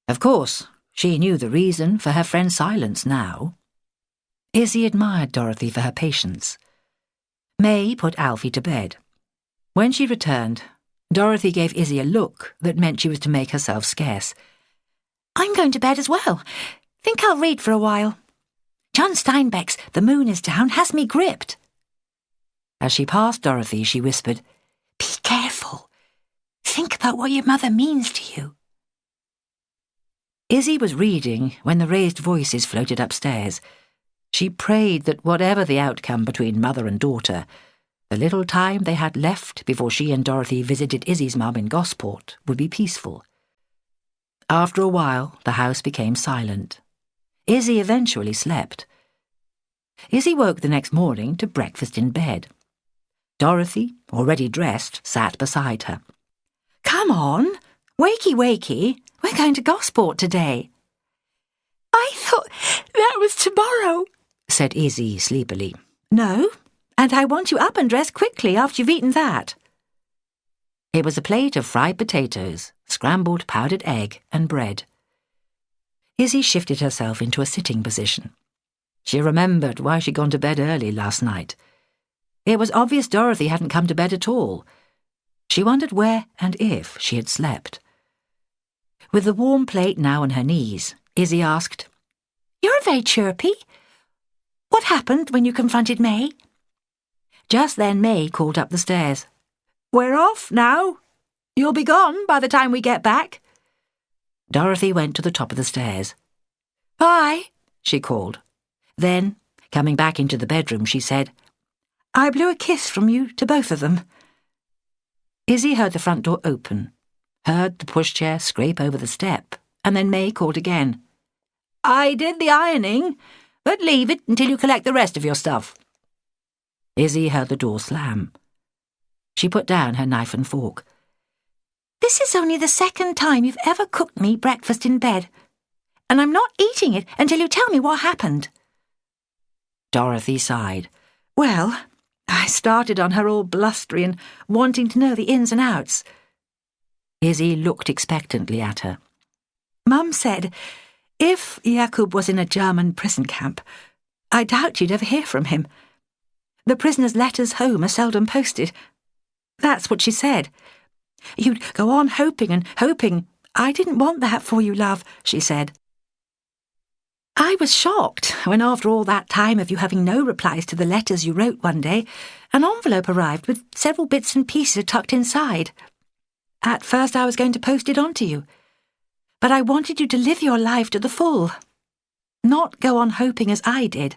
Of course, she knew the reason for her friend's silence now. Izzy admired Dorothy for her patience. May put Alfie to bed. When she returned, Dorothy gave Izzy a look that meant she was to make herself scarce. I'm going to bed as well. Think I'll read for a while. John Steinbeck's The Moon is Down has me gripped. As she passed Dorothy, she whispered, Be careful. Think about what your mother means to you. Izzy was reading when the raised voices floated upstairs. She prayed that whatever the outcome between mother and daughter, the little time they had left before she and Dorothy visited Izzy's mum in Gosport would be peaceful. After a while, the house became silent. Izzy eventually slept. Izzy woke the next morning to breakfast in bed. Dorothy, already dressed, sat beside her. Come on, wakey wakey, we're going to Gosport today. I thought that was tomorrow, said Izzy sleepily. No, and I want you up and dressed quickly after you've eaten that. It was a plate of fried potatoes, scrambled powdered egg and bread. Izzy shifted herself into a sitting position. She remembered why she'd gone to bed early last night. It was obvious Dorothy hadn't come to bed at all. She wondered where and if she had slept. With the warm plate now on her knees, Izzy asked, You're very chirpy. What happened when you confronted May? Just then May called up the stairs. We're off now. You'll be gone by the time we get back. Dorothy went to the top of the stairs. Bye, she called. Then, coming back into the bedroom, she said, I blew a kiss from you to both of them. Izzy heard the front door open, heard the pushchair scrape over the step, and then May called again. I did the ironing, but leave it until you collect the rest of your stuff. Izzy heard the door slam. She put down her knife and fork. This is only the second time you've ever cooked me breakfast in bed, and I'm not eating it until you tell me what happened. Dorothy sighed. Well, I started on her all blustery and wanting to know the ins and outs. Izzy looked expectantly at her. Mum said, if Jakub was in a German prison camp, I doubt you'd ever hear from him. The prisoner's letters home are seldom posted. That's what she said. You'd go on hoping and hoping. I didn't want that for you, love, she said. I was shocked when, after all that time of you having no replies to the letters you wrote one day, an envelope arrived with several bits and pieces tucked inside. At first I was going to post it on to you, but I wanted you to live your life to the full. Not go on hoping as I did,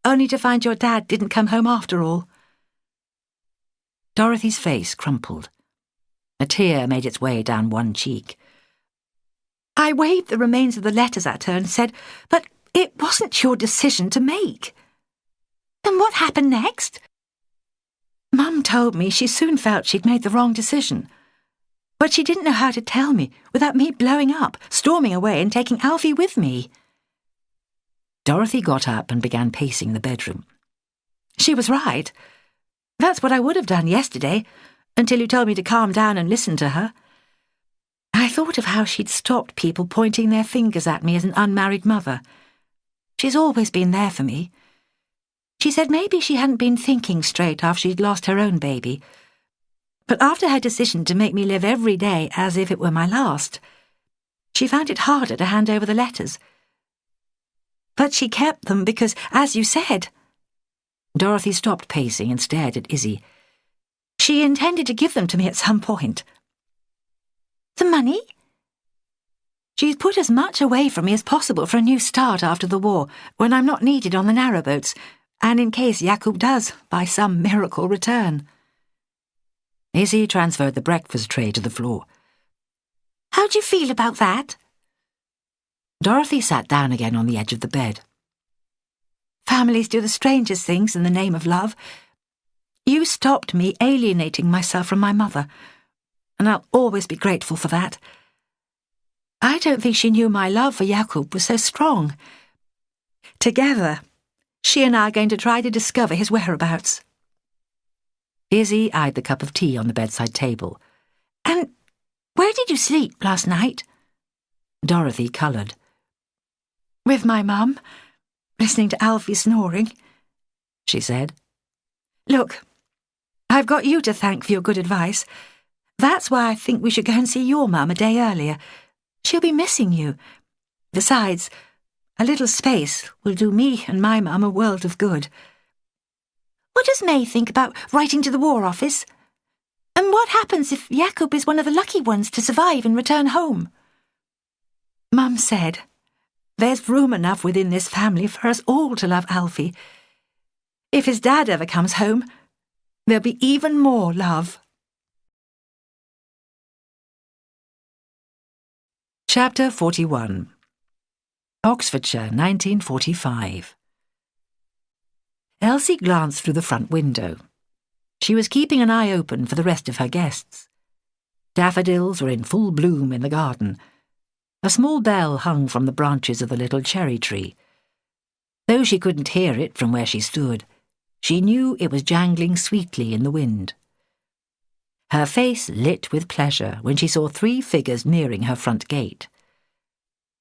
only to find your dad didn't come home after all. Dorothy's face crumpled. A tear made its way down one cheek. I waved the remains of the letters at her and said, but it wasn't your decision to make. And what happened next? Mum told me she soon felt she'd made the wrong decision. But she didn't know how to tell me without me blowing up, storming away and taking Alfie with me. Dorothy got up and began pacing the bedroom. She was right. That's what I would have done yesterday, until you told me to calm down and listen to her. I thought of how she'd stopped people pointing their fingers at me as an unmarried mother. She's always been there for me. She said maybe she hadn't been thinking straight after she'd lost her own baby. But after her decision to make me live every day as if it were my last, she found it harder to hand over the letters. But she kept them because, as you said... Dorothy stopped pacing and stared at Izzy. She intended to give them to me at some point. The money? She's put as much away from me as possible for a new start after the war, when I'm not needed on the narrowboats, and in case Jakub does, by some miracle, return. Izzy transferred the breakfast tray to the floor. How do you feel about that? Dorothy sat down again on the edge of the bed. Families do the strangest things in the name of love. You stopped me alienating myself from my mother, and I'll always be grateful for that. I don't think she knew my love for Jakub was so strong. Together, she and I are going to try to discover his whereabouts. Izzy eyed the cup of tea on the bedside table. And where did you sleep last night? Dorothy coloured. With my mum. listening to Alfie snoring, she said. Look, I've got you to thank for your good advice. That's why I think we should go and see your mum a day earlier. She'll be missing you. Besides, a little space will do me and my mum a world of good. What does May think about writing to the War Office? And what happens if Jacob is one of the lucky ones to survive and return home? Mum said, there's room enough within this family for us all to love Alfie. If his dad ever comes home, there'll be even more love. Chapter 41. Oxfordshire, 1945. Elsie glanced through the front window. She was keeping an eye open for the rest of her guests. Daffodils were in full bloom in the garden. A small bell hung from the branches of the little cherry tree. Though she couldn't hear it from where she stood, she knew it was jangling sweetly in the wind. Her face lit with pleasure when she saw 3 figures nearing her front gate.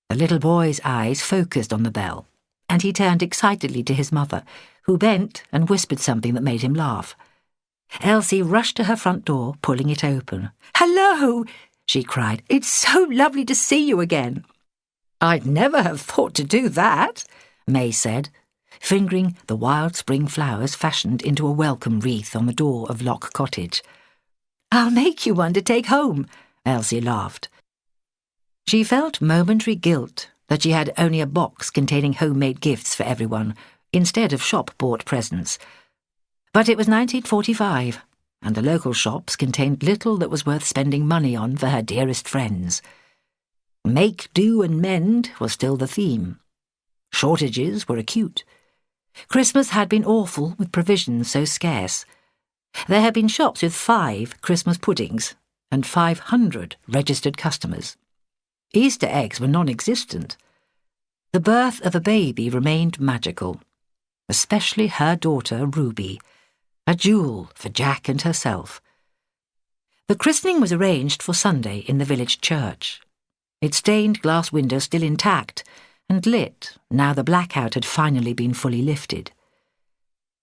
The little boy's eyes focused on the bell, and he turned excitedly to his mother, who bent and whispered something that made him laugh. Elsie rushed to her front door, pulling it open. Hello, she cried. It's so lovely to see you again. I'd never have thought to do that, May said, fingering the wild spring flowers fashioned into a welcome wreath on the door of Lock Cottage. I'll make you one to take home, Elsie laughed. She felt momentary guilt that she had only a box containing homemade gifts for everyone, instead of shop-bought presents. But it was 1945, and the local shops contained little that was worth spending money on for her dearest friends. Make, do and mend was still the theme. Shortages were acute. Christmas had been awful with provisions so scarce. There had been shops with 5 Christmas puddings and 500 registered customers. Easter eggs were non-existent. The birth of a baby remained magical, especially her daughter Ruby, a jewel for Jack and herself. The christening was arranged for Sunday in the village church, its stained glass window still intact and lit now the blackout had finally been fully lifted.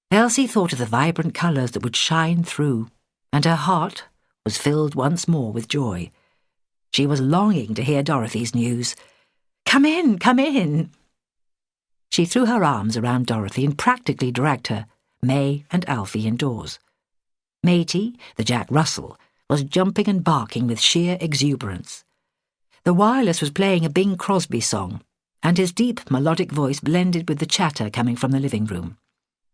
Elsie thought of the vibrant colours that would shine through, and her heart was filled once more with joy. She was longing to hear Dorothy's news. Come in, come in. She threw her arms around Dorothy and practically dragged her, May and Alfie, indoors. Matey, the Jack Russell, was jumping and barking with sheer exuberance. The wireless was playing a Bing Crosby song, and his deep melodic voice blended with the chatter coming from the living room.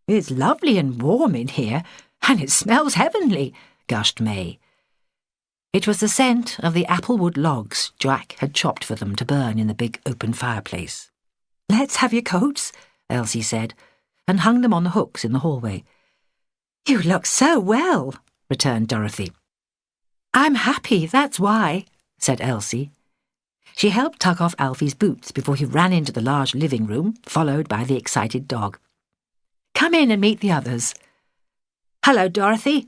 It's lovely and warm in here, and it smells heavenly, gushed May. It was the scent of the applewood logs Jack had chopped for them to burn in the big open fireplace. Let's have your coats, Elsie said, and hung them on the hooks in the hallway. You look so well, returned Dorothy. I'm happy, that's why, said Elsie. She helped tuck off Alfie's boots before he ran into the large living room, followed by the excited dog. Come in and meet the others. Hello, Dorothy.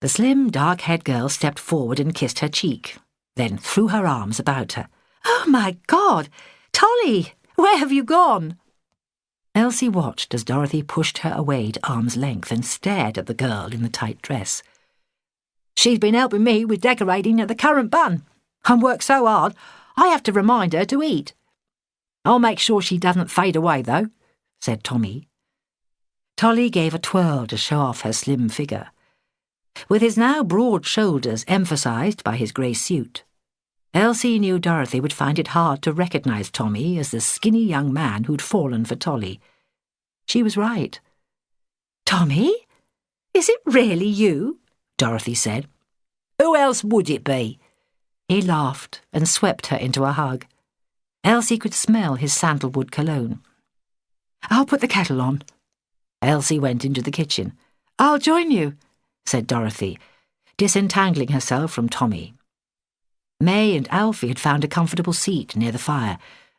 The slim, dark-haired girl stepped forward and kissed her cheek, then threw her arms about her. Oh, my God! Tolly! Where have you gone? Elsie watched as Dorothy pushed her away to arm's length and stared at the girl in the tight dress. She's been helping me with decorating at the currant bun. I work so hard, I have to remind her to eat. I'll make sure she doesn't fade away, though, said Tommy. Tolly gave a twirl to show off her slim figure. With his now broad shoulders emphasised by his grey suit, Elsie knew Dorothy would find it hard to recognise Tommy as the skinny young man who'd fallen for Tolly. She was right. Tommy? Is it really you? Dorothy said. Who else would it be? He laughed and swept her into a hug. Elsie could smell his sandalwood cologne. I'll put the kettle on. Elsie went into the kitchen. I'll join you, said Dorothy, disentangling herself from Tommy. May and Alfie had found a comfortable seat near the fire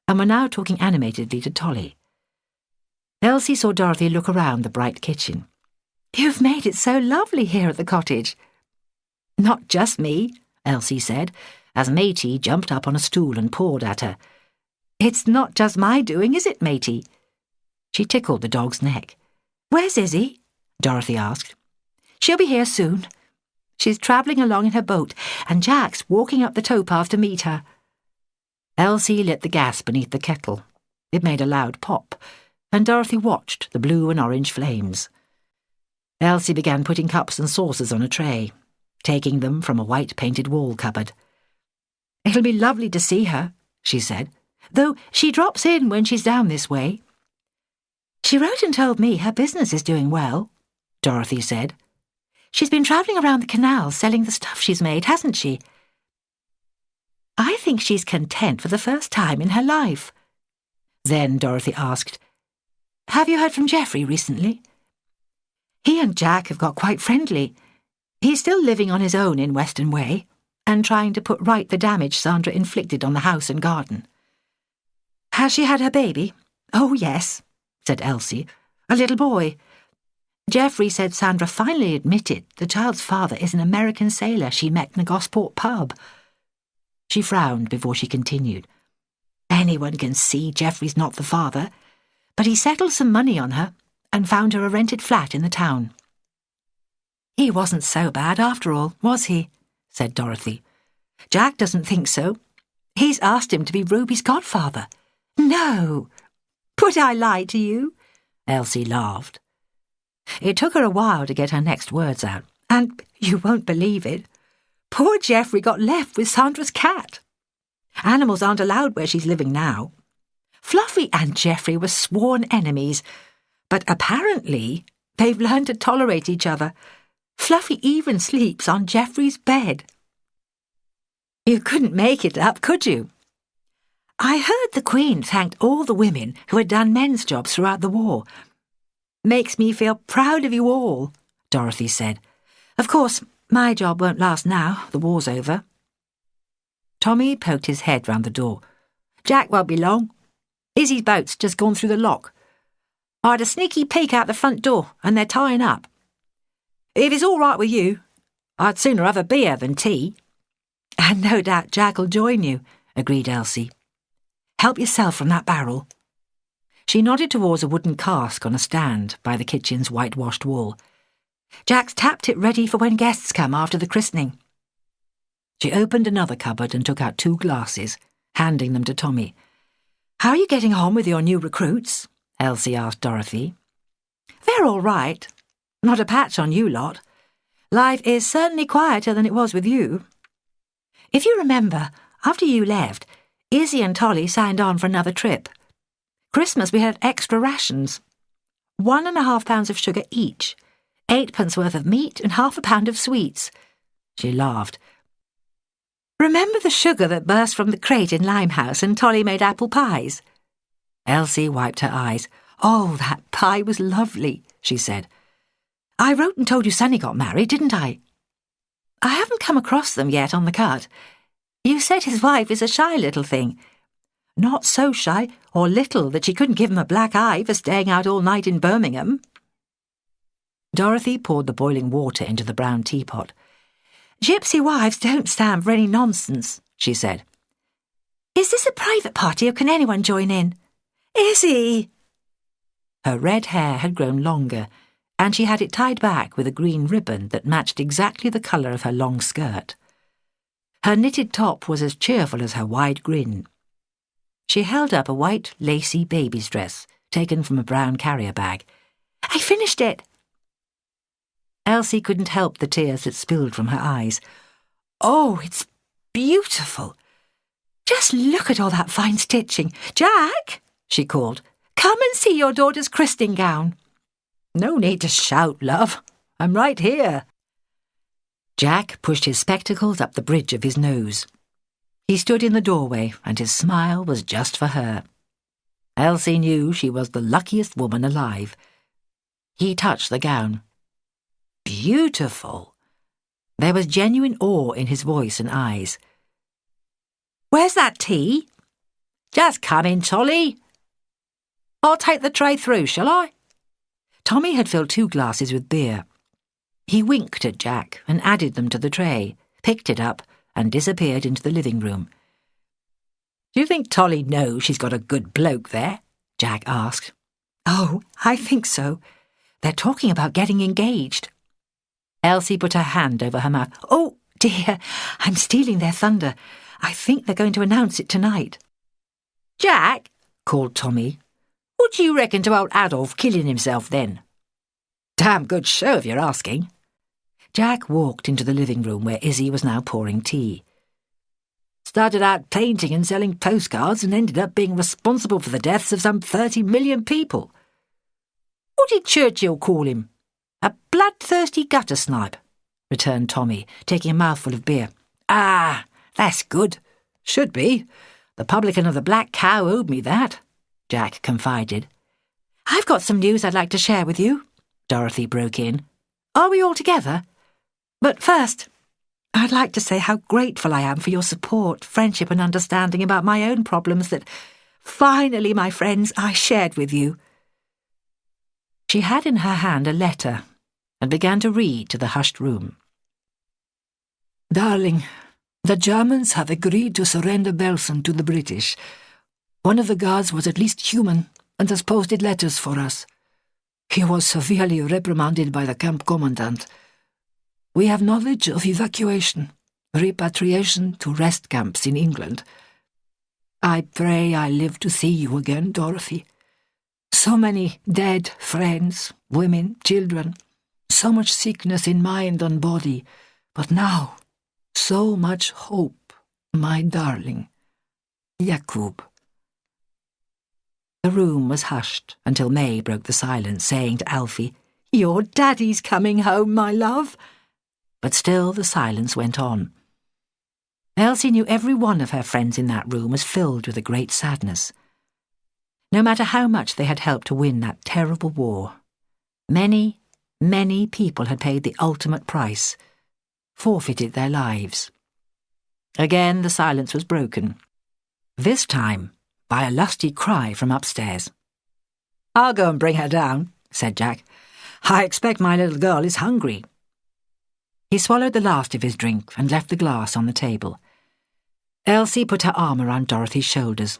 and were now talking animatedly to Tolly. Elsie saw Dorothy look around the bright kitchen. You've made it so lovely here at the cottage. Not just me, Elsie said, as Matey jumped up on a stool and pawed at her. It's not just my doing, is it, Matey? She tickled the dog's neck. "Where's Izzy?" Dorothy asked. "She'll be here soon. She's travelling along in her boat, and Jack's walking up the towpath to meet her." Elsie lit the gas beneath the kettle. It made a loud pop, and Dorothy watched the blue and orange flames. Elsie began putting cups and saucers on a tray, taking them from a white-painted wall cupboard. "It'll be lovely to see her," she said, "though she drops in when she's down this way." "She wrote and told me her business is doing well," Dorothy said. "She's been travelling around the canal selling the stuff she's made, hasn't she? I think she's content for the first time in her life." Then Dorothy asked, "Have you heard from Geoffrey recently?" "He and Jack have got quite friendly. He's still living on his own in Weston Way and trying to put right the damage Sandra inflicted on the house and garden." "Has she had her baby?" "Oh, yes," said Elsie. "A little boy. Geoffrey said Sandra finally admitted the child's father is an American sailor she met in the Gosport pub." She frowned before she continued. "Anyone can see Geoffrey's not the father, but he settled some money on her and found her a rented flat in the town." "He wasn't so bad after all, was he?" said Dorothy. "Jack doesn't think so. He's asked him to be Ruby's godfather." "No! Would I lie to you?" Elsie laughed. It took her a while to get her next words out, and you won't believe it. Poor Geoffrey got left with Sandra's cat. Animals aren't allowed where she's living now. Fluffy and Geoffrey were sworn enemies, but apparently they've learned to tolerate each other. Fluffy even sleeps on Geoffrey's bed. You couldn't make it up, could you? I heard the Queen thanked all the women who had done men's jobs throughout the war. "Makes me feel proud of you all," Dorothy said. "Of course, my job won't last now, the war's over." Tommy poked his head round the door. "Jack won't be long. Izzy's boat's just gone through the lock. I had a sneaky peek out the front door, and they're tying up. If it's all right with you, I'd sooner have a beer than tea." "And no doubt Jack'll join you," agreed Elsie. "Help yourself from that barrel." She nodded towards a wooden cask on a stand by the kitchen's whitewashed wall. "Jack's tapped it ready for when guests come after the christening." She opened another cupboard and took out 2 glasses, handing them to Tommy. "How are you getting on with your new recruits?" Elsie asked Dorothy. "They're all right. Not a patch on you lot. Life is certainly quieter than it was with you. If you remember, after you left, Izzy and Tolly signed on for another trip. Christmas we had extra rations. 1.5 pounds of sugar each, 8p worth of meat and half a pound of sweets." She laughed. "Remember the sugar that burst from the crate in Limehouse and Tolly made apple pies?" Elsie wiped her eyes. "Oh, that pie was lovely," she said. "I wrote and told you Sonny got married, didn't I?" "I haven't come across them yet on the cut. You said his wife is a shy little thing. Not so shy or little that she couldn't give him a black eye for staying out all night in Birmingham." Dorothy poured the boiling water into the brown teapot. "Gypsy wives don't stand for any nonsense," she said. "Is this a private party or can anyone join in?" "Izzy!" Her red hair had grown longer, and she had it tied back with a green ribbon that matched exactly the colour of her long skirt. Her knitted top was as cheerful as her wide grin. She held up a white, lacy baby's dress, taken from a brown carrier bag. "I finished it." Elsie couldn't help the tears that spilled from her eyes. "Oh, it's beautiful. Just look at all that fine stitching. Jack," she called, "come and see your daughter's christening gown." "No need to shout, love. I'm right here." Jack pushed his spectacles up the bridge of his nose. He stood in the doorway, and his smile was just for her. Elsie knew she was the luckiest woman alive. He touched the gown. Beautiful. There was genuine awe in his voice and eyes. "Where's that tea?" "Just come in, Tolly." "I'll take the tray through, shall I?" Tommy had filled 2 glasses with beer. He winked at Jack and added them to the tray, picked it up, and disappeared into the living room. "Do you think Tolly knows she's got a good bloke there?" Jack asked. Oh, I think so. They're talking about getting engaged. Elsie put her hand over her mouth. Oh, dear, I'm stealing their thunder. I think they're going to announce it tonight. Jack, called Tommy, what do you reckon to old Adolf killing himself then? Damn good show if you're asking. Jack walked into the living room where Izzy was now pouring tea. Started out painting and selling postcards and ended up being responsible for the deaths of some 30 million people. What did Churchill call him? A bloodthirsty gutter snipe, returned Tommy, taking a mouthful of beer. Ah, that's good. Should be. The publican of the Black Cow owed me that, Jack confided. I've got some news I'd like to share with you, Dorothy broke in. Are we all together? But first, I'd like to say how grateful I am for your support, friendship and understanding about my own problems that, finally, my friends, I shared with you. She had in her hand a letter and began to read to the hushed room. Darling, the Germans have agreed to surrender Belsen to the British. One of the guards was at least human and has posted letters for us. He was severely reprimanded by the camp commandant. We have knowledge of evacuation, repatriation to rest camps in England. I pray I live to see you again, Dorothy. So many dead friends, women, children, so much sickness in mind and body, but now so much hope, my darling. Jakub. The room was hushed until May broke the silence, saying to Alfie, Your daddy's coming home, my love. But still the silence went on. Elsie knew every one of her friends in that room was filled with a great sadness. No matter how much they had helped to win that terrible war, many, many people had paid the ultimate price, forfeited their lives. Again the silence was broken, this time by a lusty cry from upstairs. "I'll go and bring her down," said Jack. "I expect my little girl is hungry." He swallowed the last of his drink and left the glass on the table. Elsie put her arm around Dorothy's shoulders.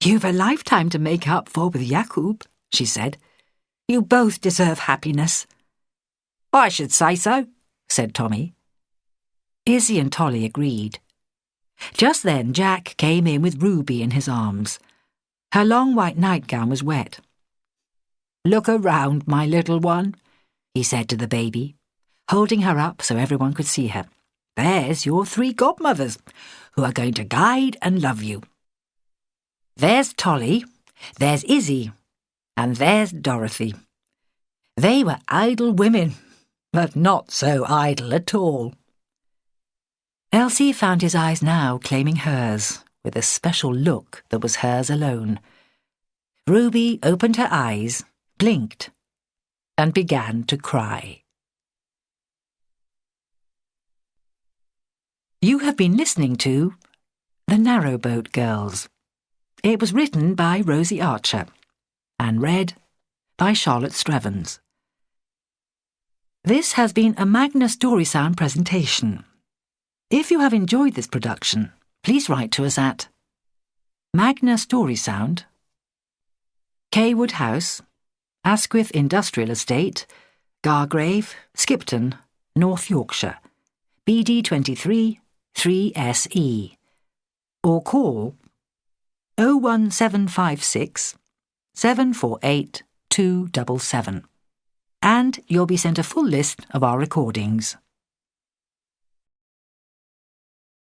"You've a lifetime to make up for with Jakub," she said. "You both deserve happiness." "I should say so," said Tommy. Izzy and Tolly agreed. Just then Jack came in with Ruby in his arms. Her long white nightgown was wet. "Look around, my little one," he said to the baby, holding her up so everyone could see her. "There's your 3 godmothers, who are going to guide and love you. There's Tolly, there's Izzy, and there's Dorothy. They were idle women, but not so idle at all." Elsie found his eyes now claiming hers, with a special look that was hers alone. Ruby opened her eyes, blinked, and began to cry. You have been listening to The Narrowboat Girls. It was written by Rosie Archer and read by Charlotte Strevens. This has been a Magna Story Sound presentation. If you have enjoyed this production, please write to us at Magna Story Sound, Kaywood House, Asquith Industrial Estate, Gargrave, Skipton, North Yorkshire, BD23 3SE, or call 01756 748 277, and you'll be sent a full list of our recordings.